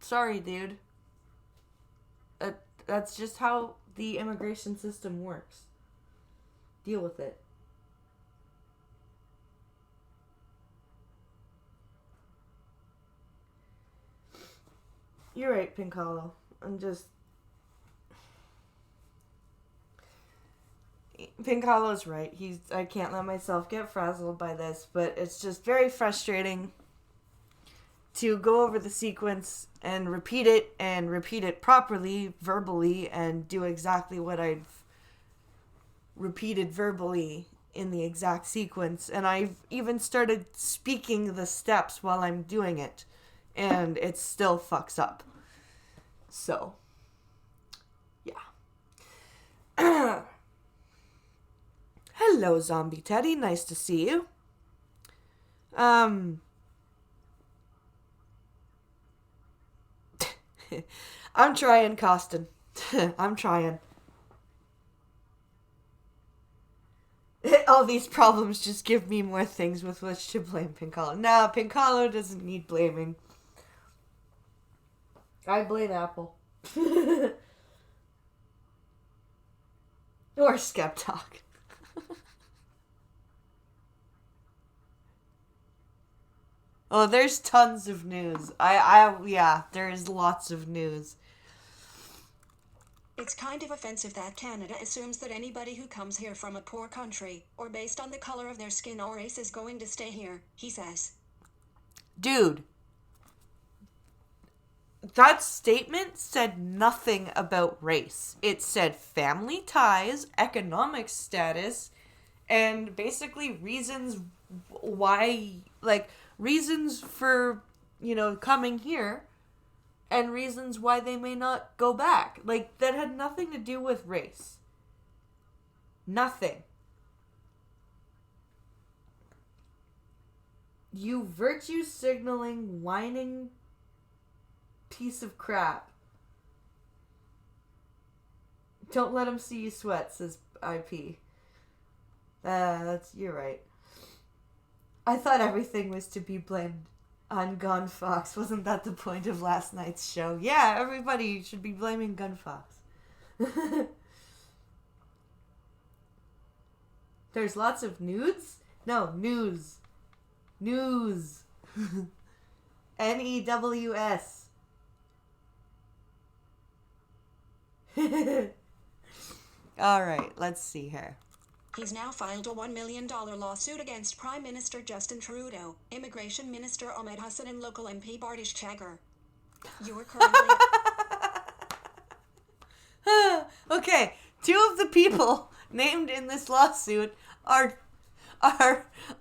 sorry, dude. That's just how the immigration system works. Deal with it. You're right, Pink Hollow. Pink Hollow's right. I can't let myself get frazzled by this, but it's just very frustrating to go over the sequence and repeat it properly, verbally, and do exactly what I've repeated verbally in the exact sequence. And I've even started speaking the steps while I'm doing it, and it still fucks up. So, yeah. Hello, Zombie Teddy. Nice to see you. I'm trying, Costin. I'm trying. All these problems just give me more things with which to blame Pink Hollow. No, Pink Hollow doesn't need blaming. I blame Apple. Or Skeptalk. Oh, there's tons of news. Yeah, there is lots of news. It's kind of offensive that Canada assumes that anybody who comes here from a poor country, or based on the color of their skin or race, is going to stay here, he says. Dude, that statement said nothing about race. It said family ties, economic status, and basically reasons why, like, reasons for, coming here, and reasons why they may not go back. Like, that had nothing to do with race. Nothing. You virtue signaling, whining piece of crap. Don't let him see you sweat, says IP. You're right. I thought everything was to be blamed on Gun Fox. Wasn't that the point of last night's show? Yeah, everybody should be blaming Gun Fox. There's lots of nudes? No, news. News. NEWS. Alright, let's see here. He's now filed a $1 million lawsuit against Prime Minister Justin Trudeau, Immigration Minister Ahmed Hassan, and local MP Bardish Chagger. You are currently... Okay, two of the people named in this lawsuit are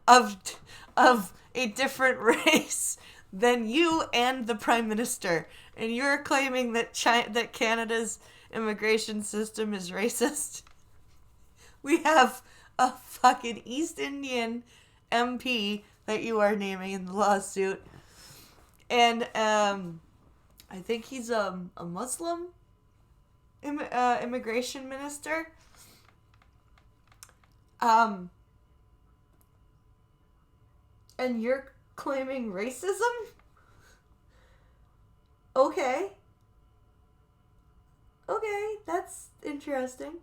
of a different race than you and the Prime Minister, and you're claiming that that Canada's immigration system is racist. We have a fucking East Indian MP that you are naming in the lawsuit, and I think he's a Muslim immigration minister. And you're claiming racism? Okay. Okay, that's interesting.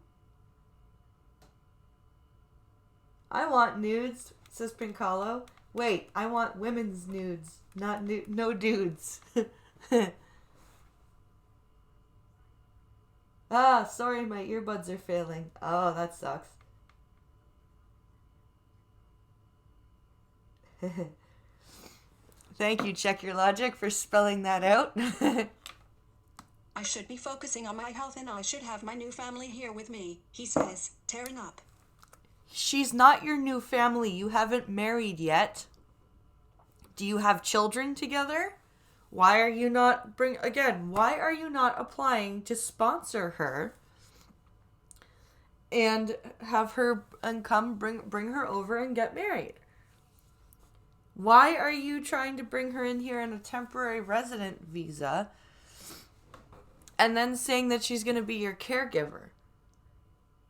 I want nudes, says Pincalo. Wait, I want women's nudes, not no dudes. Sorry, my earbuds are failing. Oh, that sucks. Thank you, Check Your Logic, for spelling that out. I should be focusing on my health and I should have my new family here with me, he says, tearing up. She's not your new family. You haven't married yet. Do you have children together? Why are you not why are you not applying to sponsor her and have her and come bring her over and get married? Why are you trying to bring her in here on a temporary resident visa and then saying that she's going to be your caregiver?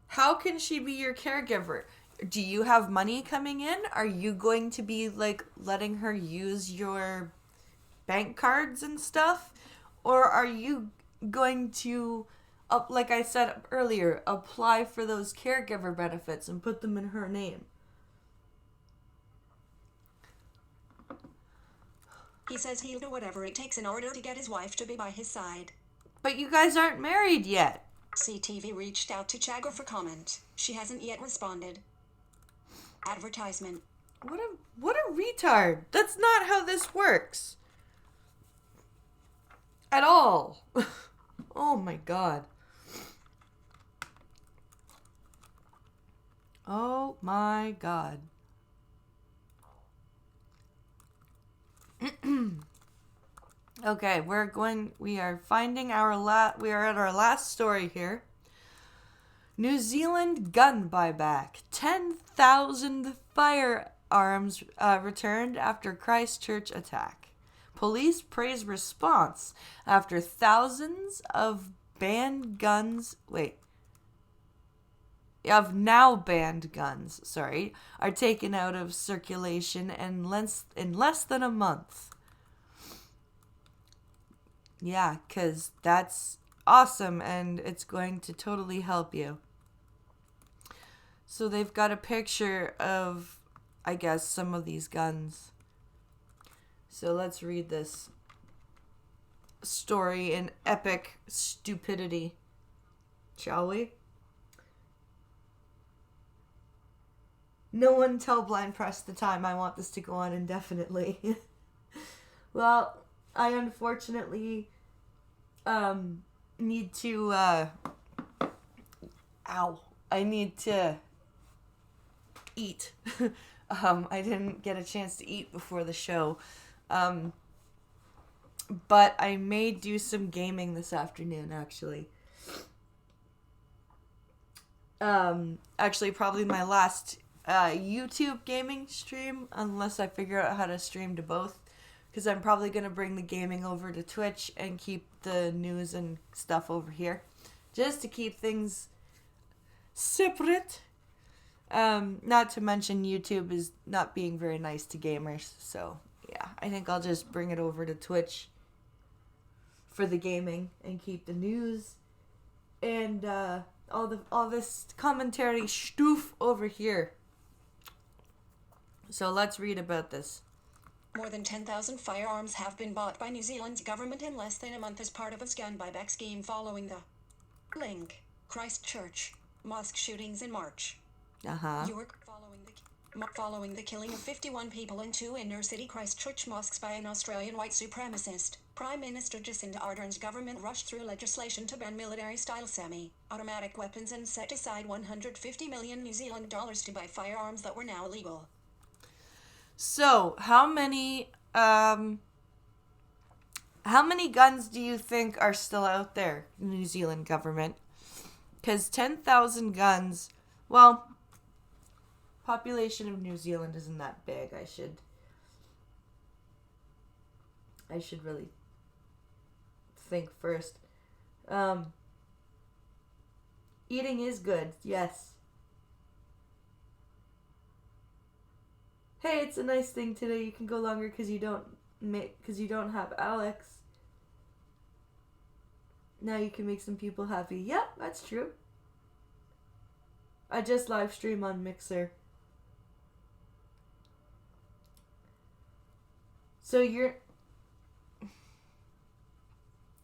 How can she be your caregiver? Do you have money coming in? Are you going to be like letting her use your bank cards and stuff? Or are you going to, like I said earlier, apply for those caregiver benefits and put them in her name? He says he'll do whatever it takes in order to get his wife to be by his side. But you guys aren't married yet. CTV reached out to Chagger for comment. She hasn't yet responded. Advertisement. What a retard. That's not how this works. At all. Oh my god. Oh my god. Okay, we are finding we are at our last story here. New Zealand gun buyback. 10,000 firearms returned after Christchurch attack. Police praise response after thousands of now banned guns, are taken out of circulation in less than a month. Yeah, because that's awesome and it's going to totally help you. So they've got a picture of, I guess, some of these guns. So let's read this story in epic stupidity, shall we? No one tell Blind Press the time. I want this to go on indefinitely. Well, I unfortunately need to I need to eat. I didn't get a chance to eat before the show. but I may do some gaming this afternoon, actually. Actually, probably my last YouTube gaming stream, unless I figure out how to stream to both. Because I'm probably going to bring the gaming over to Twitch and keep the news and stuff over here. Just to keep things separate. Not to mention YouTube is not being very nice to gamers. So, yeah, I think I'll just bring it over to Twitch for the gaming and keep the news and all this commentary stoof over here. So let's read about this. More than 10,000 firearms have been bought by New Zealand's government in less than a month as part of its gun buyback scheme following the Link Christchurch mosque shootings in March. York following the killing of 51 people in 2 inner-city Christchurch mosques by an Australian white supremacist. Prime Minister Jacinda Ardern's government rushed through legislation to ban military-style semi-automatic weapons and set aside 150 million New Zealand dollars to buy firearms that were now illegal. So, how many guns do you think are still out there, New Zealand government? Because 10,000 guns, well, population of New Zealand isn't that big. I should really think first. Eating is good, yes. Hey, it's a nice thing today. You can go longer because you don't have Alex. Now you can make some people happy. Yep, that's true. I just live stream on Mixer. So you're...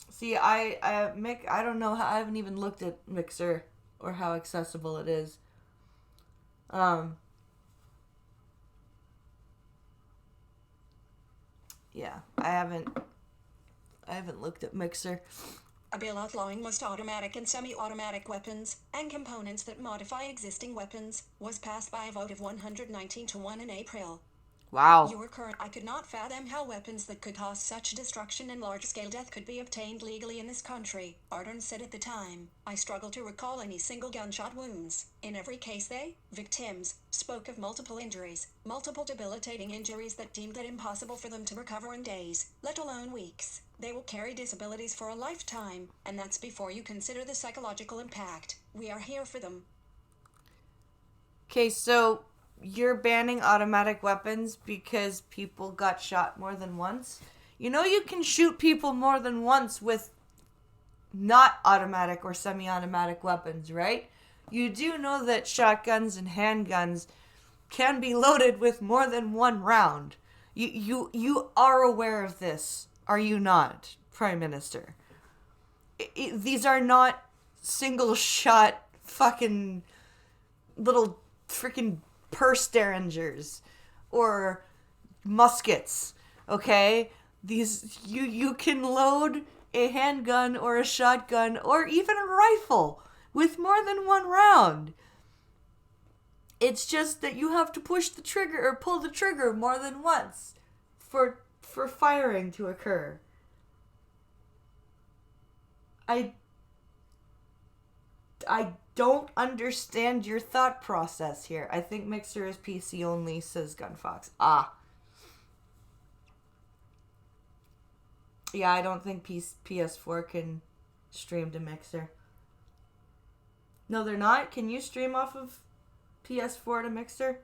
See, Mick, I don't know how... I haven't even looked at Mixer or how accessible it is. Yeah, I haven't looked at Mixer. A bill outlawing most automatic and semi-automatic weapons, and components that modify existing weapons, was passed by a vote of 119 to 1 in April. Wow. I could not fathom how weapons that could cause such destruction and large-scale death could be obtained legally in this country, Ardern said at the time. I struggle to recall any single gunshot wounds. In every case victims, spoke of multiple injuries, multiple debilitating injuries that deemed it impossible for them to recover in days, let alone weeks. They will carry disabilities for a lifetime, and that's before you consider the psychological impact. We are here for them. Okay, so you're banning automatic weapons because people got shot more than once? You know you can shoot people more than once with not automatic or semi-automatic weapons, right? You do know that shotguns and handguns can be loaded with more than one round. You are aware of this, are you not, Prime Minister? These are not single-shot fucking little freaking purse derringers or muskets, okay? These you can load a handgun or a shotgun or even a rifle with more than one round. It's just that you have to push the trigger or pull the trigger more than once for firing to occur. I don't understand your thought process here. I think Mixer is PC only, says Gunfox. Yeah, I don't think PS4 can stream to Mixer. No, they're not? Can you stream off of PS4 to Mixer?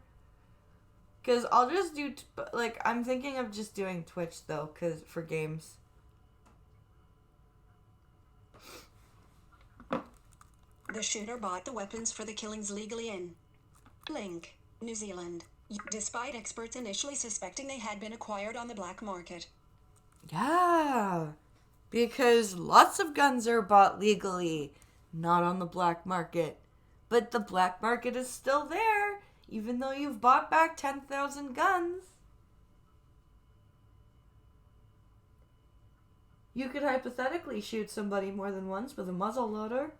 Because I'll just do... I'm thinking of just doing Twitch, though, for games. The shooter bought the weapons for the killings legally in Link, New Zealand, despite experts initially suspecting they had been acquired on the black market. Yeah, because lots of guns are bought legally, not on the black market. But the black market is still there, even though you've bought back 10,000 guns. You could hypothetically shoot somebody more than once with a muzzle loader.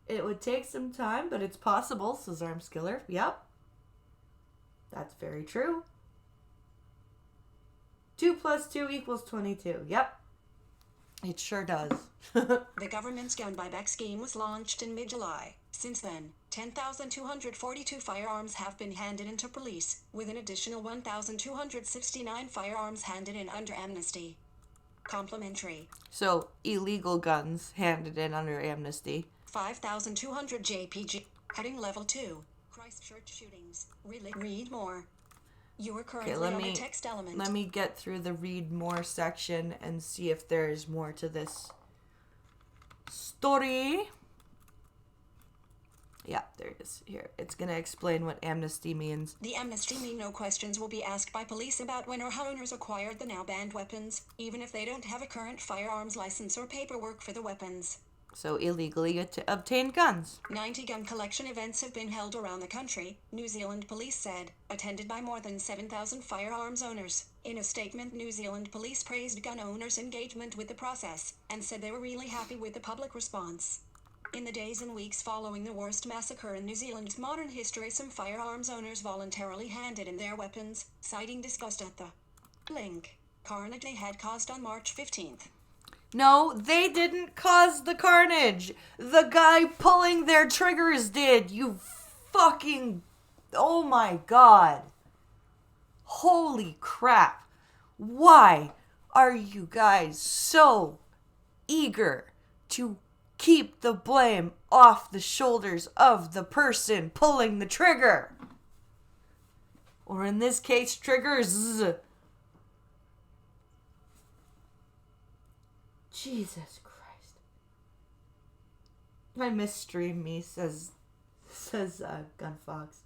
It would take some time, but it's possible, says Armskiller. Yep. That's very true. 2 + 2 = 22. Yep. It sure does. The government's gun buyback scheme was launched in mid-July. Since then, 10,242 firearms have been handed in to police, with an additional 1,269 firearms handed in under amnesty. Complimentary. So, illegal guns handed in under amnesty. 5,200 JPG. Heading level 2. Christchurch shootings. Read more. You are currently on the text element. Let me get through the read more section and see if there's more to this story. Yeah, there it is. Here, it's going to explain what amnesty means. The amnesty mean no questions will be asked by police about when or how owners acquired the now banned weapons, even if they don't have a current firearms license or paperwork for the weapons. So illegally obtained guns. 90 gun collection events have been held around the country, New Zealand police said, attended by more than 7,000 firearms owners. In a statement, New Zealand police praised gun owners' engagement with the process, and said they were really happy with the public response. In the days and weeks following the worst massacre in New Zealand's modern history, some firearms owners voluntarily handed in their weapons, citing disgust at the carnage they had caused on March 15th. No, they didn't cause the carnage. The guy pulling their triggers did. You fucking... Oh my god. Holy crap. Why are you guys so eager to keep the blame off the shoulders of the person pulling the trigger? Or in this case, triggers. Jesus Christ. I miss Stream Me, says Gunfox.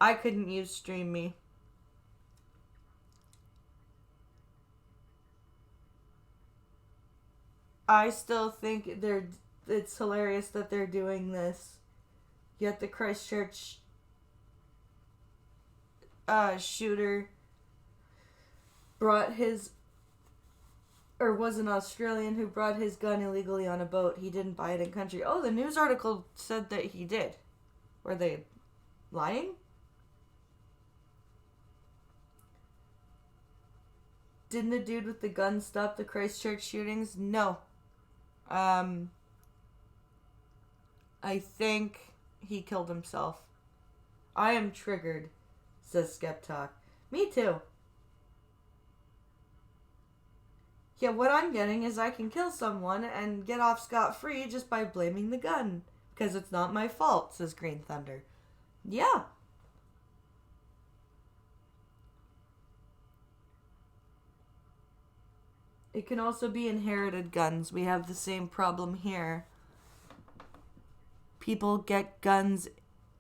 I couldn't use Stream Me. I still think it's hilarious that they're doing this. Yet the Christchurch shooter was an Australian who brought his gun illegally on a boat. He didn't buy it in country. Oh, the news article said that he did. Were they lying? Didn't the dude with the gun stop the Christchurch shootings? No. I think he killed himself. I am triggered, says Skeptalk. Me too. Yeah, what I'm getting is I can kill someone and get off scot-free just by blaming the gun. Because it's not my fault, says Green Thunder. Yeah. It can also be inherited guns. We have the same problem here. People get guns,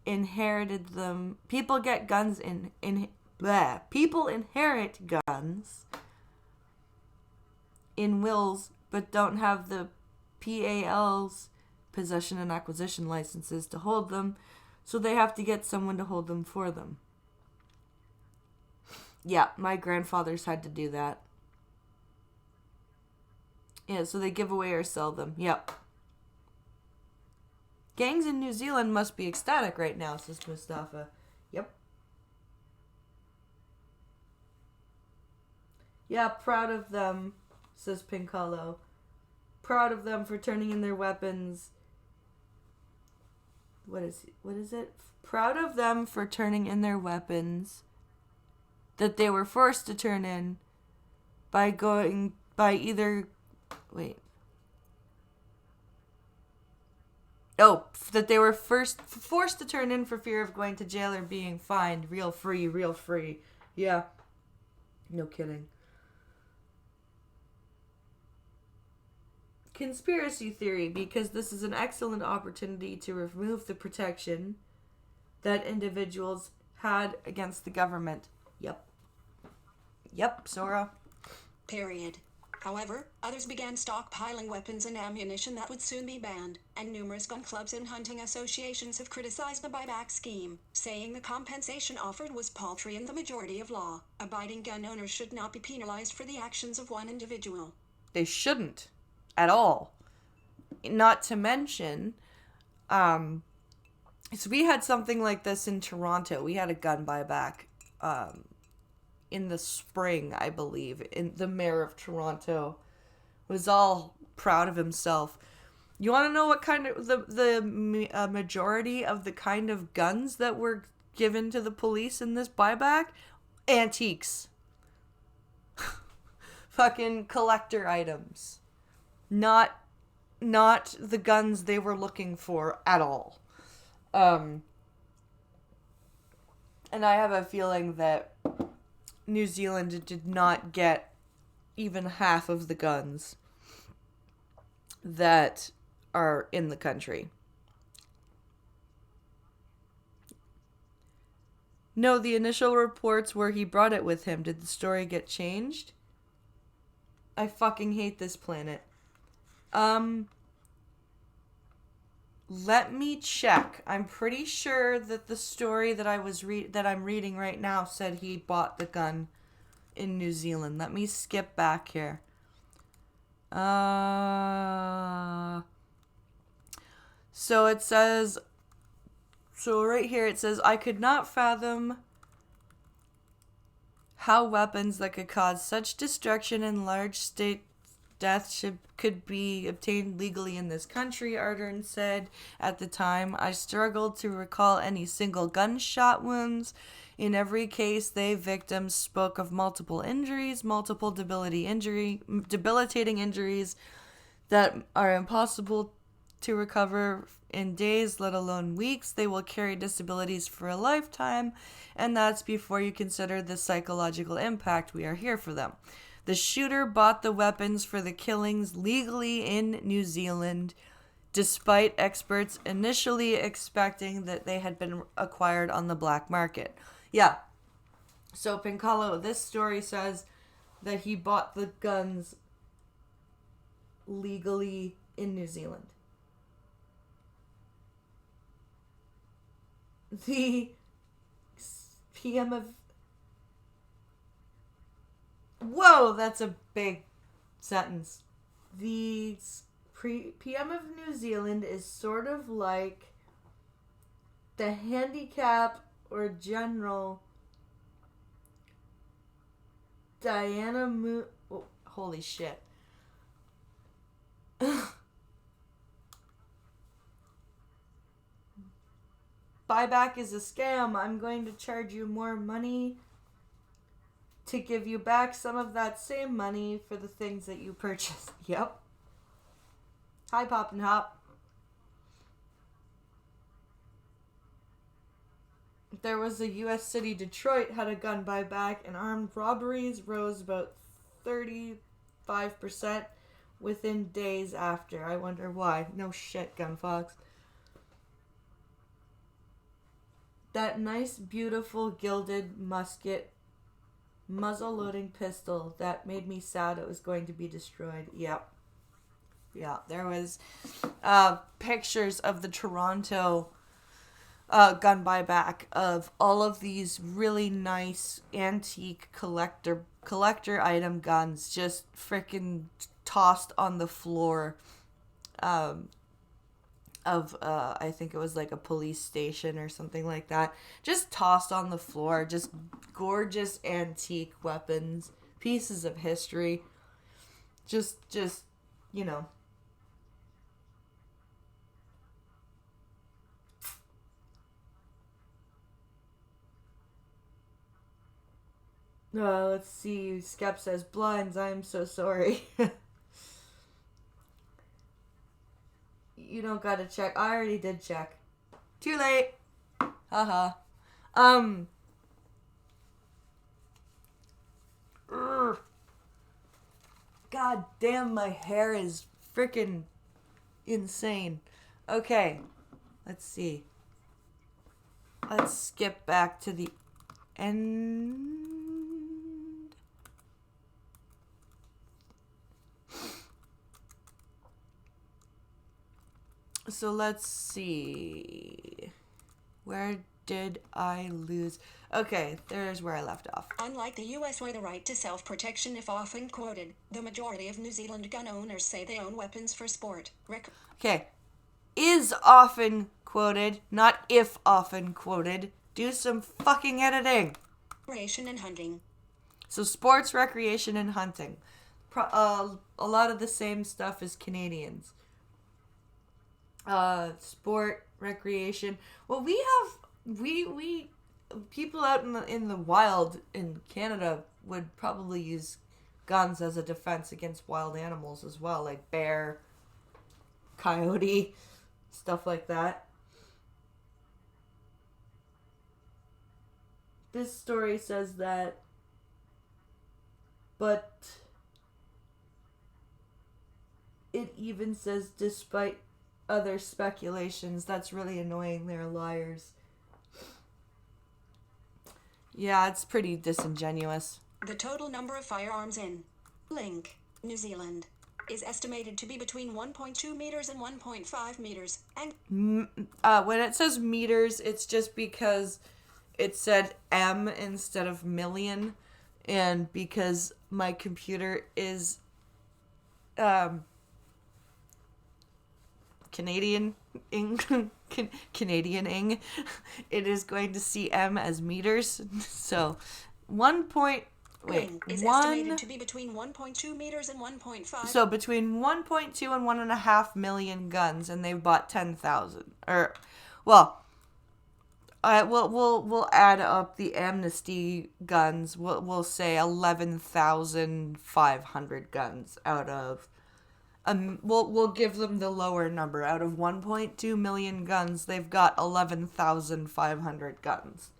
inherited them. People get guns People inherit guns in wills, but don't have the PAL's, possession and acquisition licenses, to hold them, so they have to get someone to hold them for them. Yeah, my grandfathers had to do that. Yeah, so they give away or sell them. Yep. Gangs in New Zealand must be ecstatic right now, says Mustafa. Yep. Yeah, proud of them, says Pinkalo. Proud of them for turning in their weapons. What is it? Proud of them for turning in their weapons that they were forced to turn in that they were forced to turn in for fear of going to jail or being fined. Real free. Yeah. No kidding. Conspiracy theory, because this is an excellent opportunity to remove the protection that individuals had against the government. Yep, Sora. Period. However, others began stockpiling weapons and ammunition that would soon be banned, and numerous gun clubs and hunting associations have criticized the buyback scheme, saying the compensation offered was paltry and the majority of law-abiding gun owners should not be penalized for the actions of one individual. They shouldn't. At all. Not to mention, so we had something like this in Toronto. We had a gun buyback in the spring, I believe. The mayor of Toronto was all proud of himself. You want to know what kind of the majority of the kind of guns that were given to the police in this buyback? Antiques. Fucking collector items. Not the guns they were looking for at all. And I have a feeling that New Zealand did not get even half of the guns that are in the country. No, the initial reports where he brought it with him. Did the story get changed? I fucking hate this planet. Let me check. I'm pretty sure that the story that I'm reading right now said he bought the gun in New Zealand. Let me skip back here. So it says, so right here it says, I could not fathom how weapons that could cause such destruction and large state death could be obtained legally in this country, Ardern said at the time. I struggled to recall any single gunshot wounds. In every case, the victims spoke of multiple injuries, multiple debilitating injuries that are impossible to recover in days, let alone weeks. They will carry disabilities for a lifetime, and that's before you consider the psychological impact. We are here for them. The shooter bought the weapons for the killings legally in New Zealand, despite experts initially expecting that they had been acquired on the black market. Yeah. So Pinkalo, this story says that he bought the guns legally in New Zealand. The PM of... Whoa, that's a big sentence. The PM of New Zealand is sort of like the handicap or general Diana Oh, holy shit. Buyback is a scam. I'm going to charge you more money to give you back some of that same money for the things that you purchased. Yep. Hi, Pop and Hop. There was a U.S. city, Detroit, had a gun buyback, and armed robberies rose about 35% within days after. I wonder why. No shit, Gunfox. That nice, beautiful, gilded musket, muzzle-loading pistol, that made me sad it was going to be destroyed. Yep. Yeah, there was pictures of the Toronto gun buyback of all of these really nice antique collector item guns just freaking tossed on the floor of I think it was like a police station or something like that. Just tossed on the floor, just gorgeous antique weapons, pieces of history. Just you know. Let's see. Skep says, blinds, I am so sorry. You don't gotta check. I already did check. Too late. Haha. God damn, my hair is freaking insane. Okay. Let's see. Let's skip back to the end. So let's see. Where did I lose? Okay, there's where I left off. Unlike the US, where the right to self-protection is often quoted, the majority of New Zealand gun owners say they own weapons for sport. Okay. Is often quoted, not if often quoted. Do some fucking editing. Recreation and hunting. So sports, recreation, and hunting. a lot of the same stuff as Canadians. Sport, recreation. Well, we people out in the wild in Canada would probably use guns as a defense against wild animals as well, like bear, coyote, stuff like that. This story says that, but it even says despite other speculations, that's really annoying, they're liars. Yeah, it's pretty disingenuous. The total number of firearms in Link, New Zealand, is estimated to be between 1.2 meters and 1.5 meters. And when it says meters, it's just because it said M instead of million, and because my computer is Canadian Canadian-ing, it is going to see M as meters. So, is estimated to be between 1.2 meters and 1.5. So between 1.2 and 1.5 million guns, and they've bought 10,000. Or, well, we'll add up the amnesty guns. We'll say 11,500 guns out of. We'll give them the lower number. Out of 1.2 million guns, they've got 11,500 guns.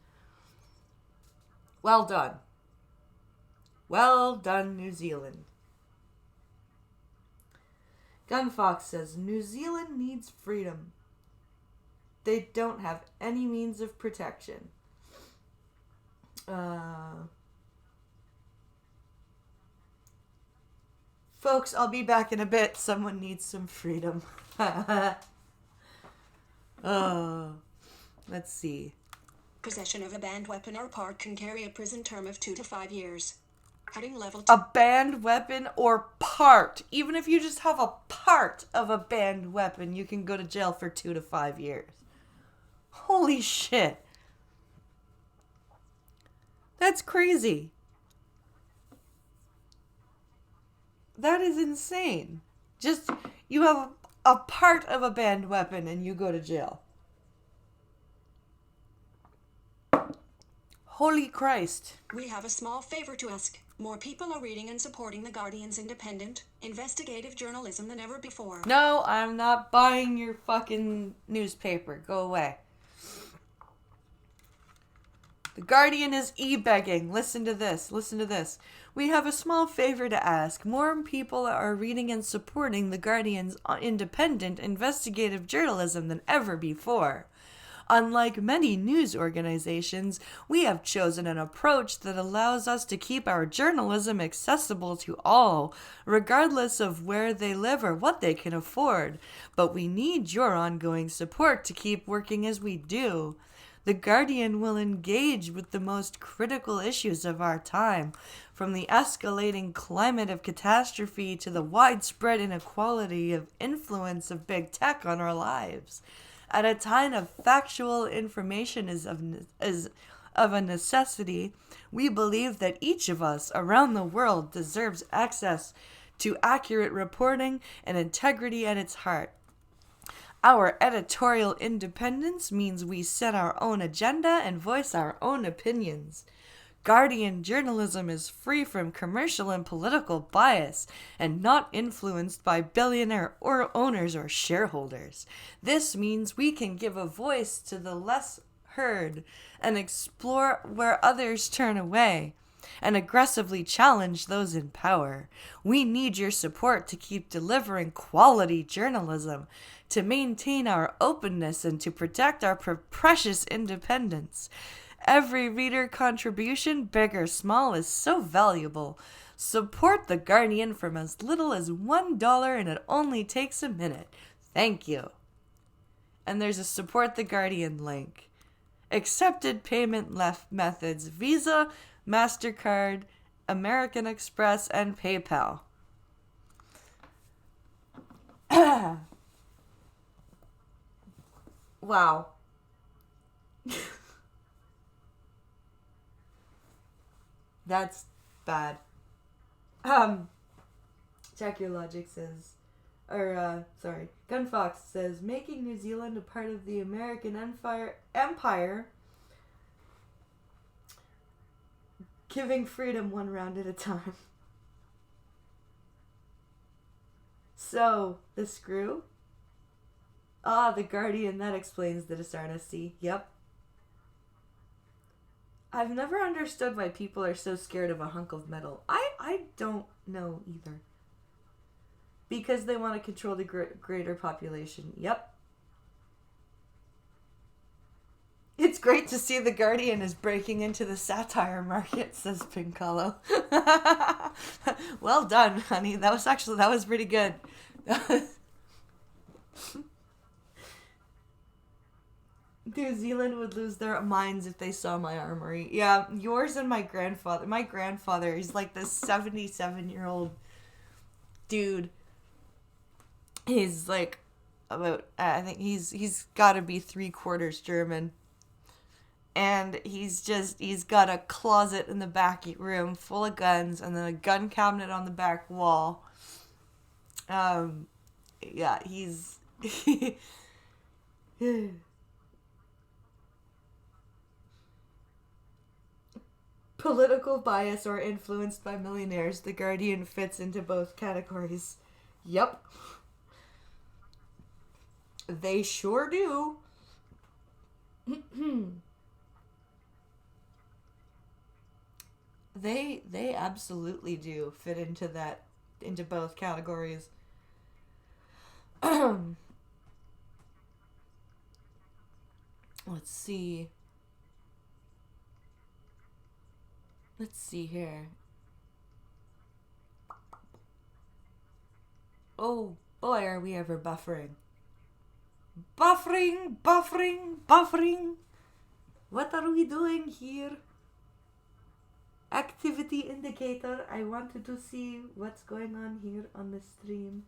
Well done. Well done, New Zealand. Gunfox says, New Zealand needs freedom. They don't have any means of protection. Folks, I'll be back in a bit. Someone needs some freedom. Let's see. Possession of a banned weapon or part can carry a prison term of 2 to 5 years. Heading level 2. A banned weapon or part. Even if you just have a part of a banned weapon, you can go to jail for 2 to 5 years. Holy shit. That's crazy. That is insane. Just, you have a part of a banned weapon and you go to jail. Holy Christ. We have a small favor to ask. More people are reading and supporting The Guardian's independent, investigative journalism than ever before. No, I'm not buying your fucking newspaper. Go away. The Guardian is e-begging. Listen to this. Listen to this. We have a small favor to ask. More people are reading and supporting The Guardian's independent investigative journalism than ever before. Unlike many news organizations, we have chosen an approach that allows us to keep our journalism accessible to all, regardless of where they live or what they can afford. But we need your ongoing support to keep working as we do. The Guardian will engage with the most critical issues of our time, from the escalating climate of catastrophe to the widespread inequality of influence of big tech on our lives. At a time of factual information is of a necessity, we believe that each of us around the world deserves access to accurate reporting and integrity at its heart. Our editorial independence means we set our own agenda and voice our own opinions. Guardian journalism is free from commercial and political bias and not influenced by billionaire or owners or shareholders. This means we can give a voice to the less heard and explore where others turn away and aggressively challenge those in power. We need your support to keep delivering quality journalism, to maintain our openness, and to protect our precious independence. Every reader contribution, big or small, is so valuable. Support The Guardian from as little as $1, and it only takes a minute. Thank you. And there's a Support The Guardian link. Accepted payment methods: Visa, MasterCard, American Express, and PayPal. Wow. That's bad. Check Your Logic says, Gunfox says, making New Zealand a part of the American Empire, giving freedom one round at a time. So, the screw? Ah, the Guardian, that explains the dishonesty. Yep. I've never understood why people are so scared of a hunk of metal. I don't know either. Because they want to control the greater population. Yep. It's great to see the Guardian is breaking into the satire market, says Pincolo. Well done, honey. That was pretty good. New Zealand would lose their minds if they saw my armory. Yeah, yours and my grandfather. My grandfather is like this 77-year-old dude. He's like about, I think he's got to be 3/4 German. And he's got a closet in the back room full of guns and then a gun cabinet on the back wall. Yeah, he's... Political bias or influenced by millionaires. The Guardian fits into both categories. Yep. They sure do. They absolutely do fit into both categories. Let's see. Let's see here. Oh boy, are we ever buffering. Buffering. What are we doing here? Activity indicator. I wanted to see what's going on here on the stream.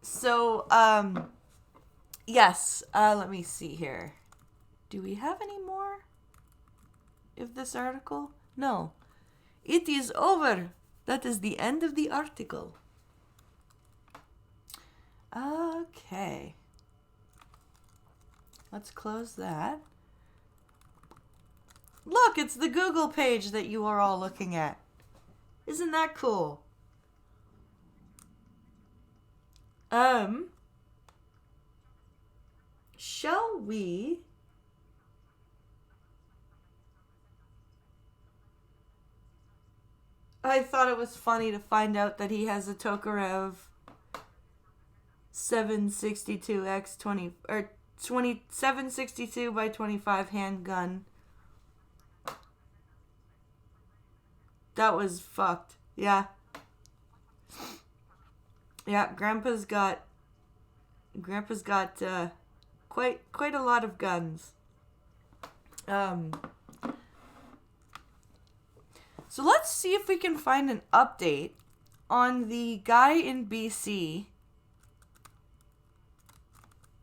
So, yes, let me see here. Do we have any more of this article? No. It is over. That is the end of the article. Okay. Let's close that. Look, it's the Google page that you are all looking at. Isn't that cool? Shall we... I thought it was funny to find out that he has a Tokarev 762x20 or 762 by 25 handgun. That was fucked. Yeah. Yeah, Grandpa's got quite a lot of guns. So let's see if we can find an update on the guy in BC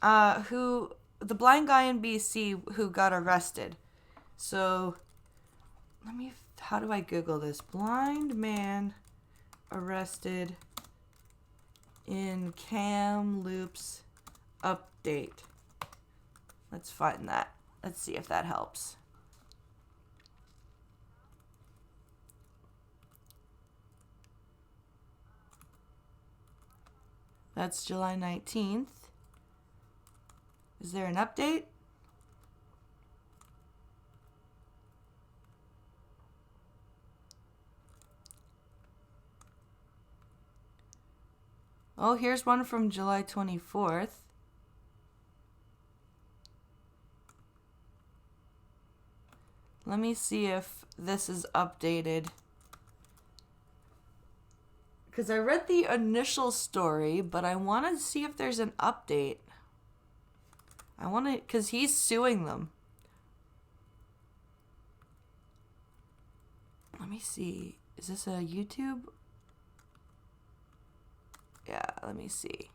the blind guy in BC who got arrested. So how do I Google this? Blind man arrested in Kamloops update. Let's find that. Let's see if that helps. That's July 19th. Is there an update? Oh, here's one from July 24th. Let me see if this is updated. Because I read the initial story, but I want to see if there's an update. Because he's suing them. Let me see. Is this a YouTube? Yeah, let me see.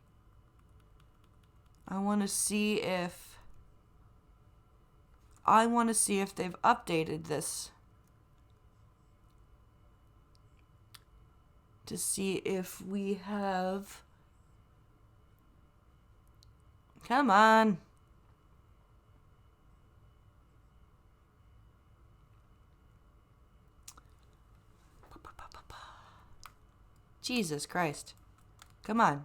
I want to see if I want to see if they've updated this. To see if we have... Come on. Jesus Christ. Come on.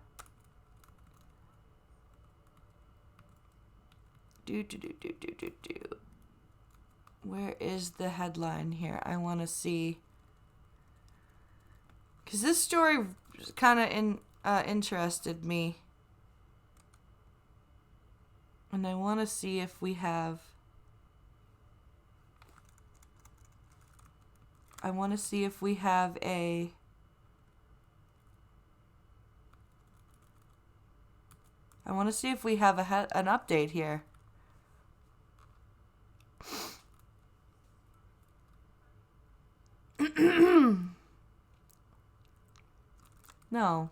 Do. Where is the headline here? I want to see. Because this story kind of interested me. And I want to see if we have... I want to see if we have a... I want to see if we have an update here. No.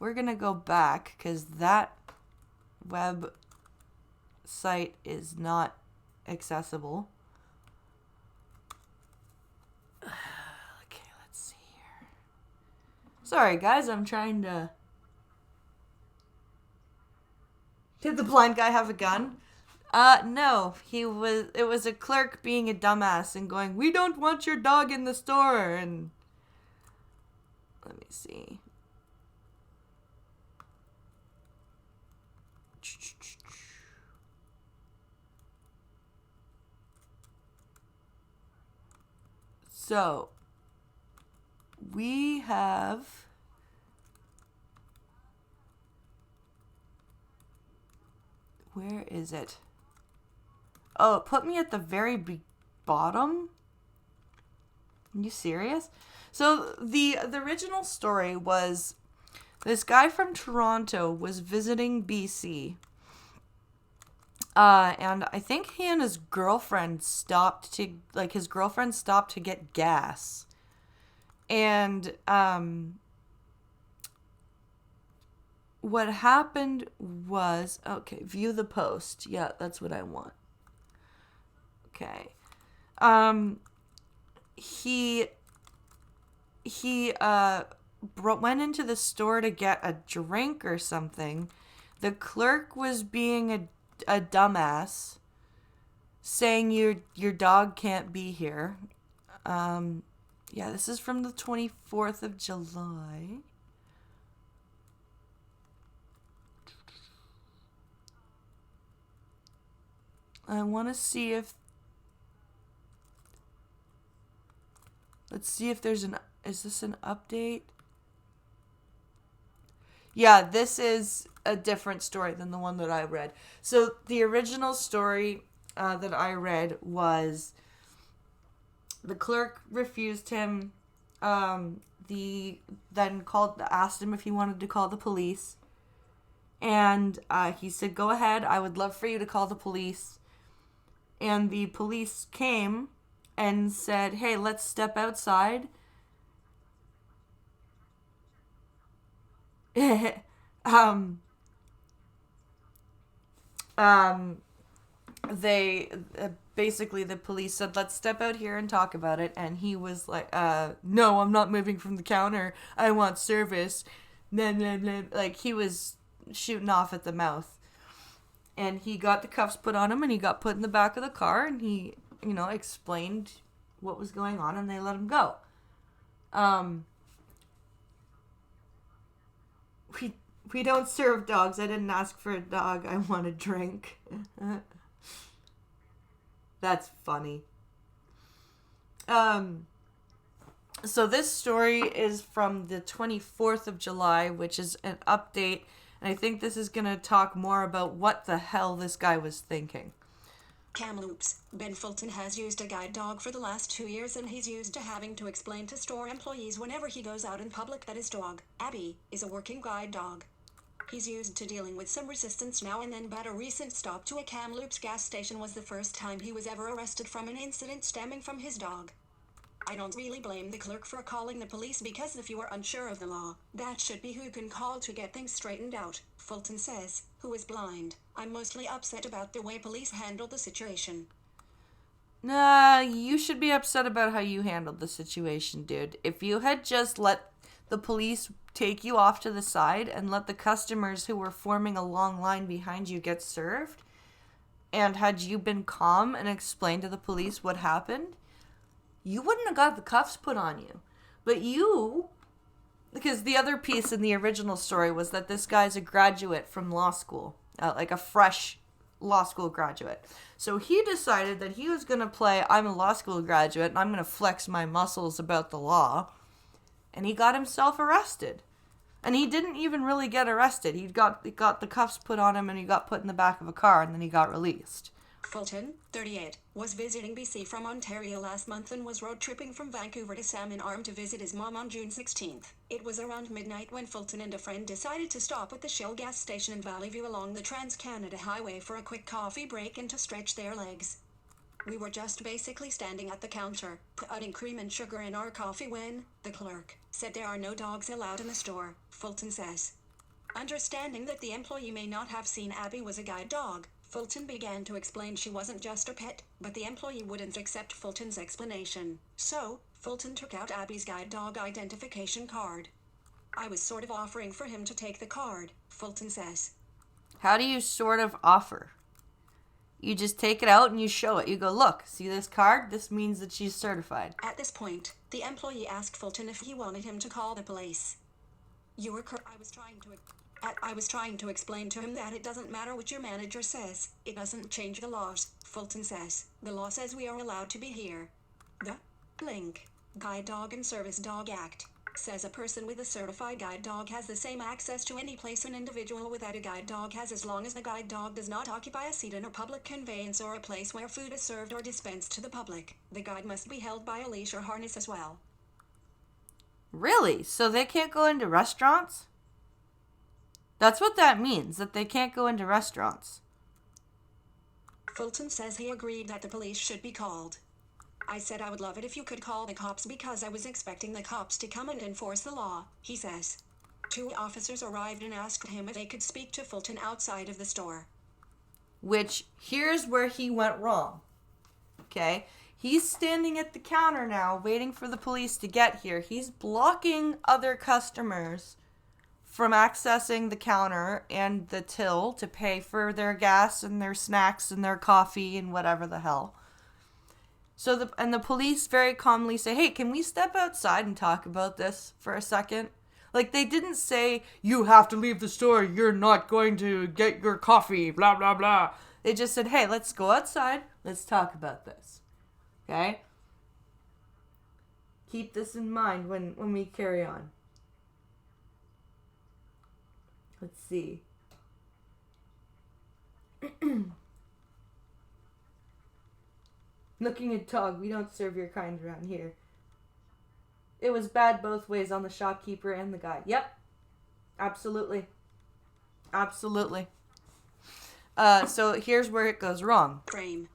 We're going to go back because that web site is not accessible. Okay, let's see here. Sorry, guys, I'm trying to... Did the blind guy have a gun? No. It was a clerk being a dumbass and going, "We don't want your dog in the store," and... Let me see. So, we have... Where is it? Oh, it put me at the very bottom? Are you serious? So the original story was this guy from Toronto was visiting BC. And I think he and his girlfriend stopped to get gas. And what happened was, okay, view the post. Yeah, that's what I want. Okay. He went into the store to get a drink or something. The clerk was being a dumbass, saying your dog can't be here. Yeah, this is from the 24th of July. I want to see if... Let's see if there's is this an update? Yeah, this is a different story than the one that I read. So the original story that I read was the clerk refused him. Then asked him if he wanted to call the police. And he said, "Go ahead. I would love for you to call the police." And the police came and said, "Hey, let's step outside." They basically, the police said, "Let's step out here and talk about it." And he was like, "No, I'm not moving from the counter. I want service." Like, he was shooting off at the mouth. And he got the cuffs put on him, and he got put in the back of the car, and he, explained what was going on, and they let him go. We don't serve dogs. I didn't ask for a dog. I want a drink. That's funny. So this story is from the 24th of July, which is an update. And I think this is going to talk more about what the hell this guy was thinking. Kamloops, Ben Fulton has used a guide dog for the last 2 years, and he's used to having to explain to store employees whenever he goes out in public that his dog, Abby, is a working guide dog. He's used to dealing with some resistance now and then, but a recent stop to a Kamloops gas station was the first time he was ever arrested from an incident stemming from his dog. I don't really blame the clerk for calling the police because if you are unsure of the law, that should be who you can call to get things straightened out, Fulton says, who is blind. I'm mostly upset about the way police handled the situation. Nah, you should be upset about how you handled the situation, dude. If you had just let the police take you off to the side and let the customers who were forming a long line behind you get served, and had you been calm and explained to the police what happened, you wouldn't have got the cuffs put on you. But you, because the other piece in the original story was that this guy's a graduate from law school, like a fresh law school graduate. So he decided that he was going to play I'm a law school graduate and I'm going to flex my muscles about the law. And he got himself arrested. And he didn't even really get arrested. He got the cuffs put on him and he got put in the back of a car and then he got released. Fulton, 38, was visiting BC from Ontario last month and was road tripping from Vancouver to Salmon Arm to visit his mom on June 16th. It was around midnight when Fulton and a friend decided to stop at the Shell gas station in Valley View along the Trans-Canada Highway for a quick coffee break and to stretch their legs. We were just basically standing at the counter, putting cream and sugar in our coffee when, the clerk, said there are no dogs allowed in the store, Fulton says. Understanding that the employee may not have seen Abby was a guide dog, Fulton began to explain she wasn't just a pet, but the employee wouldn't accept Fulton's explanation. So, Fulton took out Abby's guide dog identification card. I was sort of offering for him to take the card, Fulton says. How do you sort of offer? You just take it out and you show it. You go, look, see this card? This means that she's certified. At this point, the employee asked Fulton if he wanted him to call the police. You were correct. I was trying to explain to him that it doesn't matter what your manager says. It doesn't change the laws, Fulton says. The law says we are allowed to be here. The link, Guide Dog and Service Dog Act, says a person with a certified guide dog has the same access to any place an individual without a guide dog has as long as the guide dog does not occupy a seat in a public conveyance or a place where food is served or dispensed to the public. The guide must be held by a leash or harness as well. Really? So they can't go into restaurants? That's what that means, that they can't go into restaurants. Fulton says he agreed that the police should be called. I said I would love it if you could call the cops because I was expecting the cops to come and enforce the law, he says. 2 officers arrived and asked him if they could speak to Fulton outside of the store. Which, here's where he went wrong. Okay? He's standing at the counter now, waiting for the police to get here. He's blocking other customers from accessing the counter and the till to pay for their gas and their snacks and their coffee and whatever the hell. So the police very calmly say, hey, can we step outside and talk about this for a second? Like, they didn't say, you have to leave the store, you're not going to get your coffee, blah, blah, blah. They just said, hey, let's go outside, let's talk about this. Okay? Keep this in mind when we carry on. Let's see. Looking at dog, we don't serve your kind around here. It was bad both ways on the shopkeeper and the guy. Yep. Absolutely. Absolutely. So here's where it goes wrong. Frame.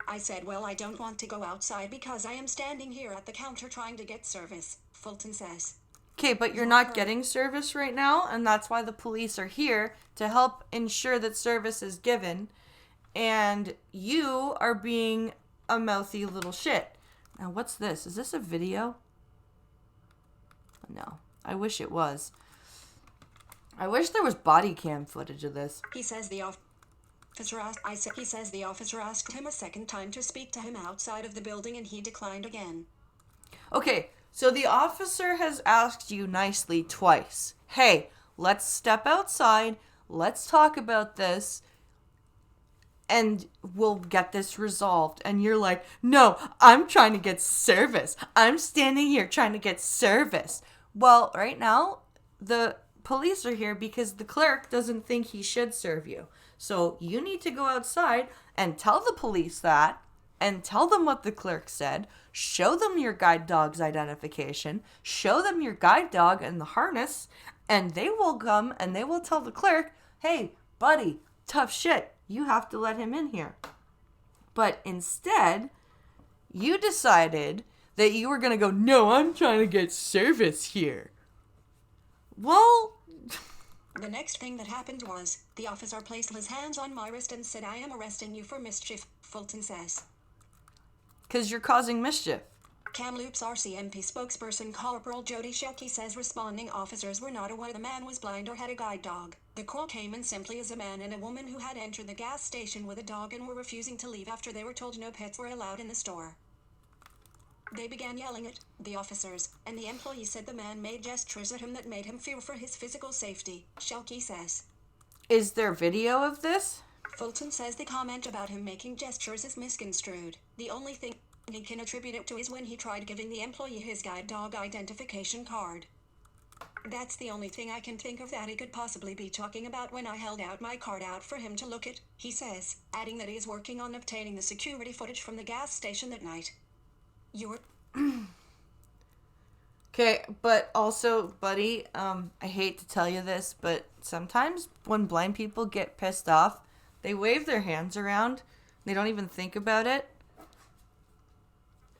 I said, well, I don't want to go outside because I am standing here at the counter trying to get service, Fulton says. Okay, but you're not getting service right now, and that's why the police are here to help ensure that service is given, and you are being a mouthy little shit. Now, what's this? Is this a video? No. I wish it was. I wish there was body cam footage of this. He says the officer asked him a second time to speak to him outside of the building and he declined again. Okay, so the officer has asked you nicely twice. Hey, let's step outside. Let's talk about this. And we'll get this resolved. And you're like, no, I'm trying to get service. I'm standing here trying to get service. Well, right now, the police are here because the clerk doesn't think he should serve you. So you need to go outside and tell the police that and tell them what the clerk said. Show them your guide dog's identification. Show them your guide dog and the harness. And they will come and they will tell the clerk, hey, buddy, tough shit. You have to let him in here. But instead, you decided that you were gonna go, no, I'm trying to get service here. Well, The next thing that happened was, the officer placed his hands on my wrist and said, I am arresting you for mischief, Fulton says. because you're causing mischief. Kamloops RCMP spokesperson Corporal Jody Shelkey says responding officers were not aware the man was blind or had a guide dog. The call came in simply as a man and a woman who had entered the gas station with a dog and were refusing to leave after they were told no pets were allowed in the store. They began yelling at the officers, and the employee said the man made gestures at him that made him fear for his physical safety, Shelkey says. Is there video of this? Fulton says the comment about him making gestures is misconstrued. The only thing he can attribute it to is when he tried giving the employee his guide dog identification card. That's the only thing I can think of that he could possibly be talking about when I held out my card out for him to look at, he says, adding that he is working on obtaining the security footage from the gas station that night. Okay, but also, buddy, I hate to tell you this, but sometimes when blind people get pissed off, they wave their hands around. They don't even think about it.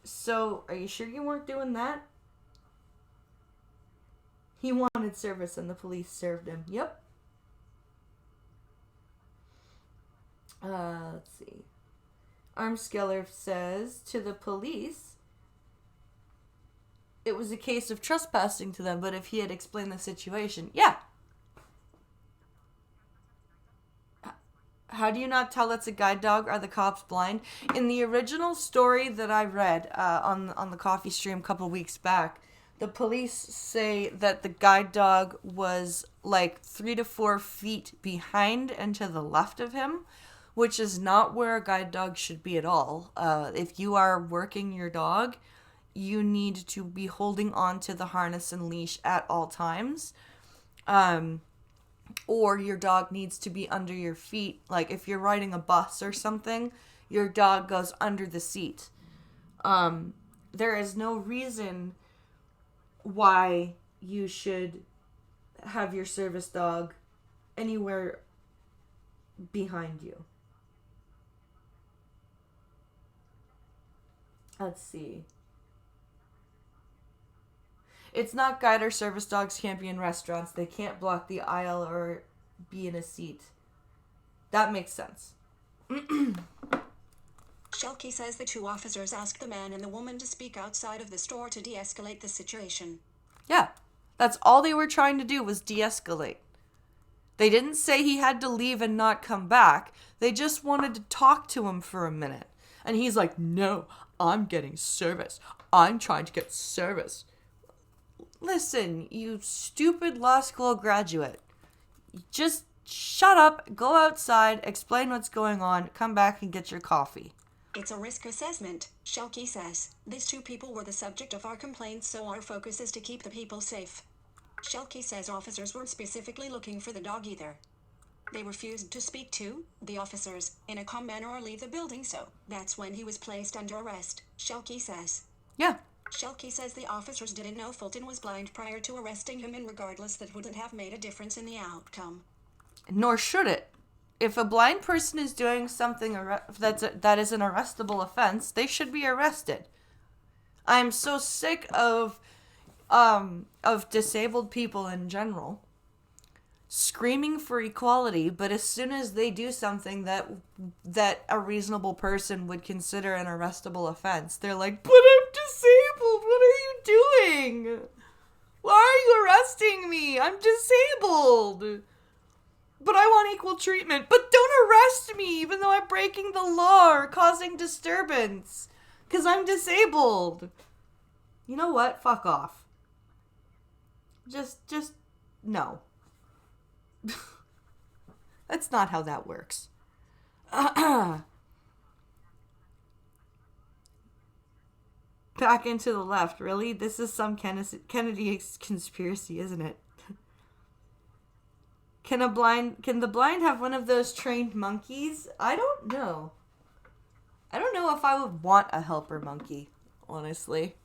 So, are you sure you weren't doing that? He wanted service and the police served him. Yep. Let's see. Armskeller says to the police, it was a case of trespassing to them, but if he had explained the situation, yeah. How do you not tell it's a guide dog? Are the cops blind? In the original story that I read on the coffee stream a couple weeks back, the police say that the guide dog was like 3 to 4 feet behind and to the left of him, which is not where a guide dog should be at all. If you are working your dog, you need to be holding on to the harness and leash at all times. Or your dog needs to be under your feet. Like if you're riding a bus or something, your dog goes under the seat. There is no reason why you should have your service dog anywhere behind you. Let's see. It's not guide or service dogs can't be in restaurants. They can't block the aisle or be in a seat. That makes sense. Shelkey says the 2 officers asked the man and the woman to speak outside of the store to de-escalate the situation. Yeah, that's all they were trying to do was de-escalate. They didn't say he had to leave and not come back. They just wanted to talk to him for a minute. And he's like, no, I'm getting service. I'm trying to get service. Listen, you stupid law school graduate. Just shut up, go outside, explain what's going on, come back and get your coffee. It's a risk assessment, Shelkey says. These 2 people were the subject of our complaints, so our focus is to keep the people safe. Shelkey says officers weren't specifically looking for the dog either. They refused to speak to the officers in a calm manner or leave the building, so that's when he was placed under arrest, Shelkey says. Yeah. Shelkey says the officers didn't know Fulton was blind prior to arresting him, and regardless, that wouldn't have made a difference in the outcome. Nor should it. If a blind person is doing something that is an arrestable offense, they should be arrested. I'm so sick of disabled people in general screaming for equality, but as soon as they do something that a reasonable person would consider an arrestable offense, they're like, but I'm disabled, what are you doing? Why are you arresting me? I'm disabled. But I want equal treatment. But don't arrest me even though I'm breaking the law or causing disturbance. Because I'm disabled. You know what? Fuck off. Just, no. That's not how that works. Back into the left, really? This is some Kennedy conspiracy, isn't it? Can the blind have one of those trained monkeys? I don't know. I don't know if I would want a helper monkey, honestly.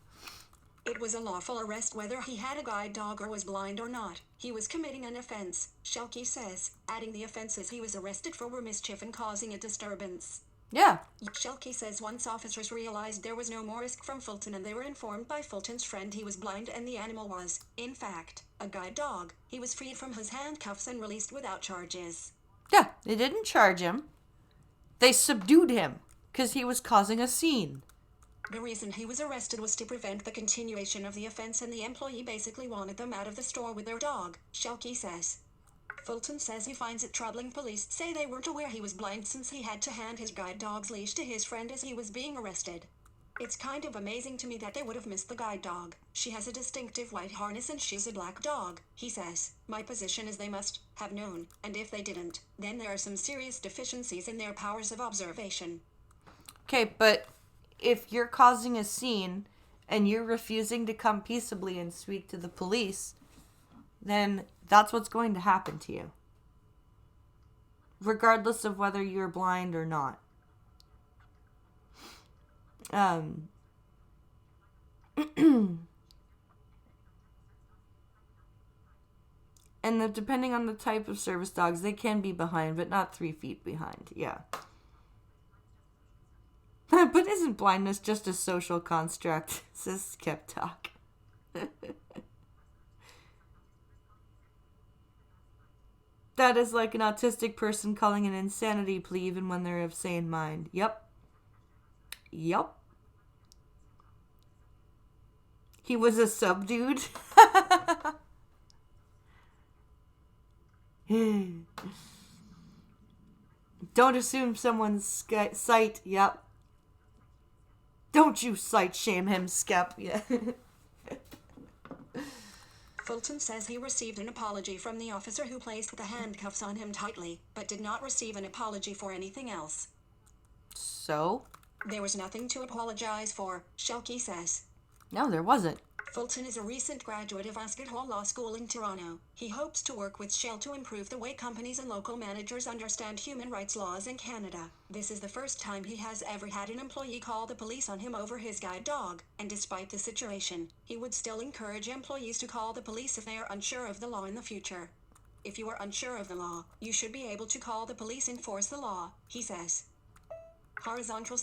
It was a lawful arrest whether he had a guide dog or was blind or not. He was committing an offense, Shelkey says, adding the offenses he was arrested for were mischief and causing a disturbance. Yeah. Shelky says once officers realized there was no more risk from Fulton and they were informed by Fulton's friend he was blind and the animal was, in fact, a guide dog, he was freed from his handcuffs and released without charges. Yeah, they didn't charge him. They subdued him because he was causing a scene. The reason he was arrested was to prevent the continuation of the offense, and the employee basically wanted them out of the store with their dog, Shelky says. Fulton says he finds it troubling police say they weren't aware he was blind since he had to hand his guide dog's leash to his friend as he was being arrested. It's kind of amazing to me that they would have missed the guide dog. She has a distinctive white harness and she's a black dog, he says. My position is they must have known, and if they didn't, then there are some serious deficiencies in their powers of observation. Okay, but if you're causing a scene and you're refusing to come peaceably and speak to the police, then that's what's going to happen to you. Regardless of whether you're blind or not. And depending on the type of service dogs, they can be behind, but not 3 feet behind. Yeah. But isn't blindness just a social construct? Says Skep Talk. That is like an autistic person calling an insanity plea even when they're of sane mind. Yep. He was a subdude. Don't assume someone's sight. Yep. Don't you sight shame him, Skep. Yeah. Fulton says he received an apology from the officer who placed the handcuffs on him tightly, but did not receive an apology for anything else. So? There was nothing to apologize for, Shelky says. No, there wasn't. Fulton is a recent graduate of Ascot Hall Law School in Toronto. He hopes to work with Shell to improve the way companies and local managers understand human rights laws in Canada. This is the first time he has ever had an employee call the police on him over his guide dog, and despite the situation, he would still encourage employees to call the police if they are unsure of the law in the future. If you are unsure of the law, you should be able to call the police and enforce the law, he says. Horizontal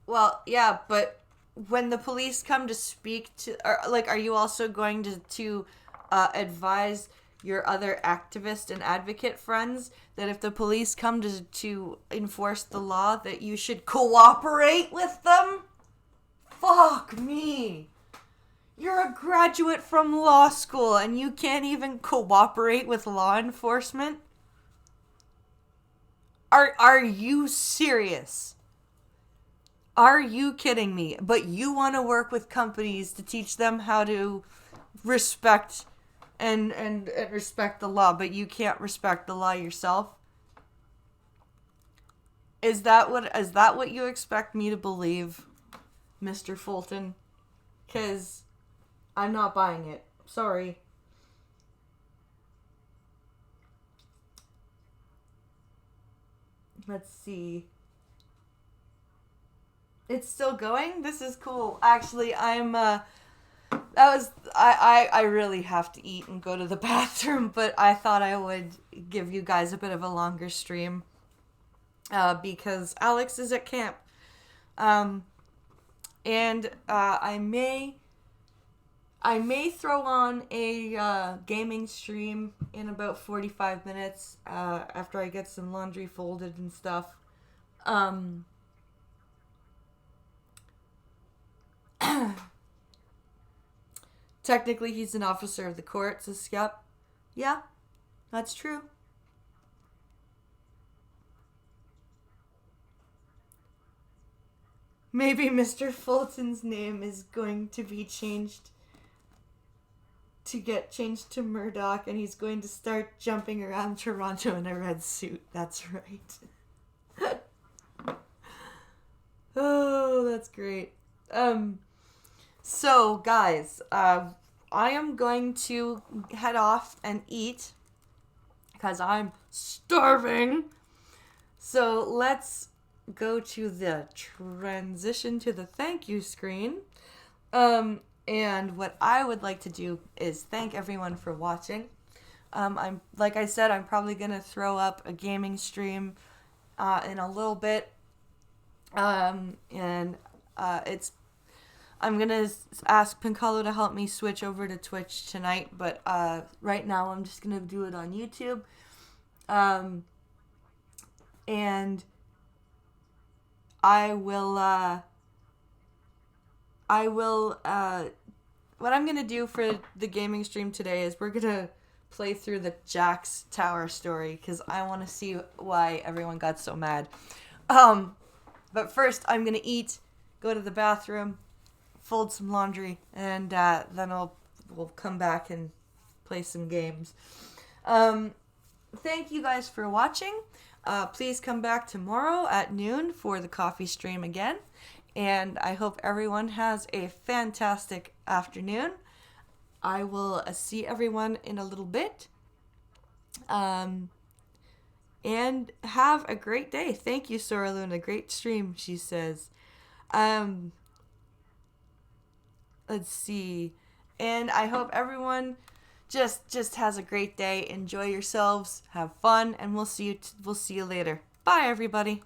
Well, yeah, but when the police come to speak to, are you also going to advise your other activist and advocate friends that if the police come to enforce the law, that you should cooperate with them? Fuck me. You're a graduate from law school and you can't even cooperate with law enforcement? Are you serious? Are you kidding me? But you want to work with companies to teach them how to respect and respect the law, but you can't respect the law yourself? Is that what you expect me to believe, Mr. Fulton? 'Cause I'm not buying it. Sorry. Let's see. It's still going? This is cool. Actually, I really have to eat and go to the bathroom, but I thought I would give you guys a bit of a longer stream because Alex is at camp. And I may throw on a gaming stream in about 45 minutes after I get some laundry folded and stuff. Technically, he's an officer of the court, says Skep. Yeah, that's true. Maybe Mr. Fulton's name is going to be changed to Murdoch, and he's going to start jumping around Toronto in a red suit. That's right. Oh, that's great. So, guys, I am going to head off and eat because I'm starving. So, let's go to the transition to the thank you screen. And what I would like to do is thank everyone for watching. Like I said, I'm probably going to throw up a gaming stream in a little bit. And it's I'm gonna ask Pincalo to help me switch over to Twitch tonight, but right now I'm just gonna do it on YouTube. And I will what I'm gonna do for the gaming stream today is we're gonna play through the Jack's Tower story because I want to see why everyone got so mad. But first I'm gonna eat, go to the bathroom, fold some laundry, and then we'll come back and play some games. Thank you guys for watching. Please come back tomorrow at noon for the coffee stream again. And I hope everyone has a fantastic afternoon. I will see everyone in a little bit. And have a great day. Thank you, Sora Luna. Great stream, she says. Let's see. And I hope everyone just has a great day. Enjoy yourselves. Have fun, and we'll see you later. Bye, everybody.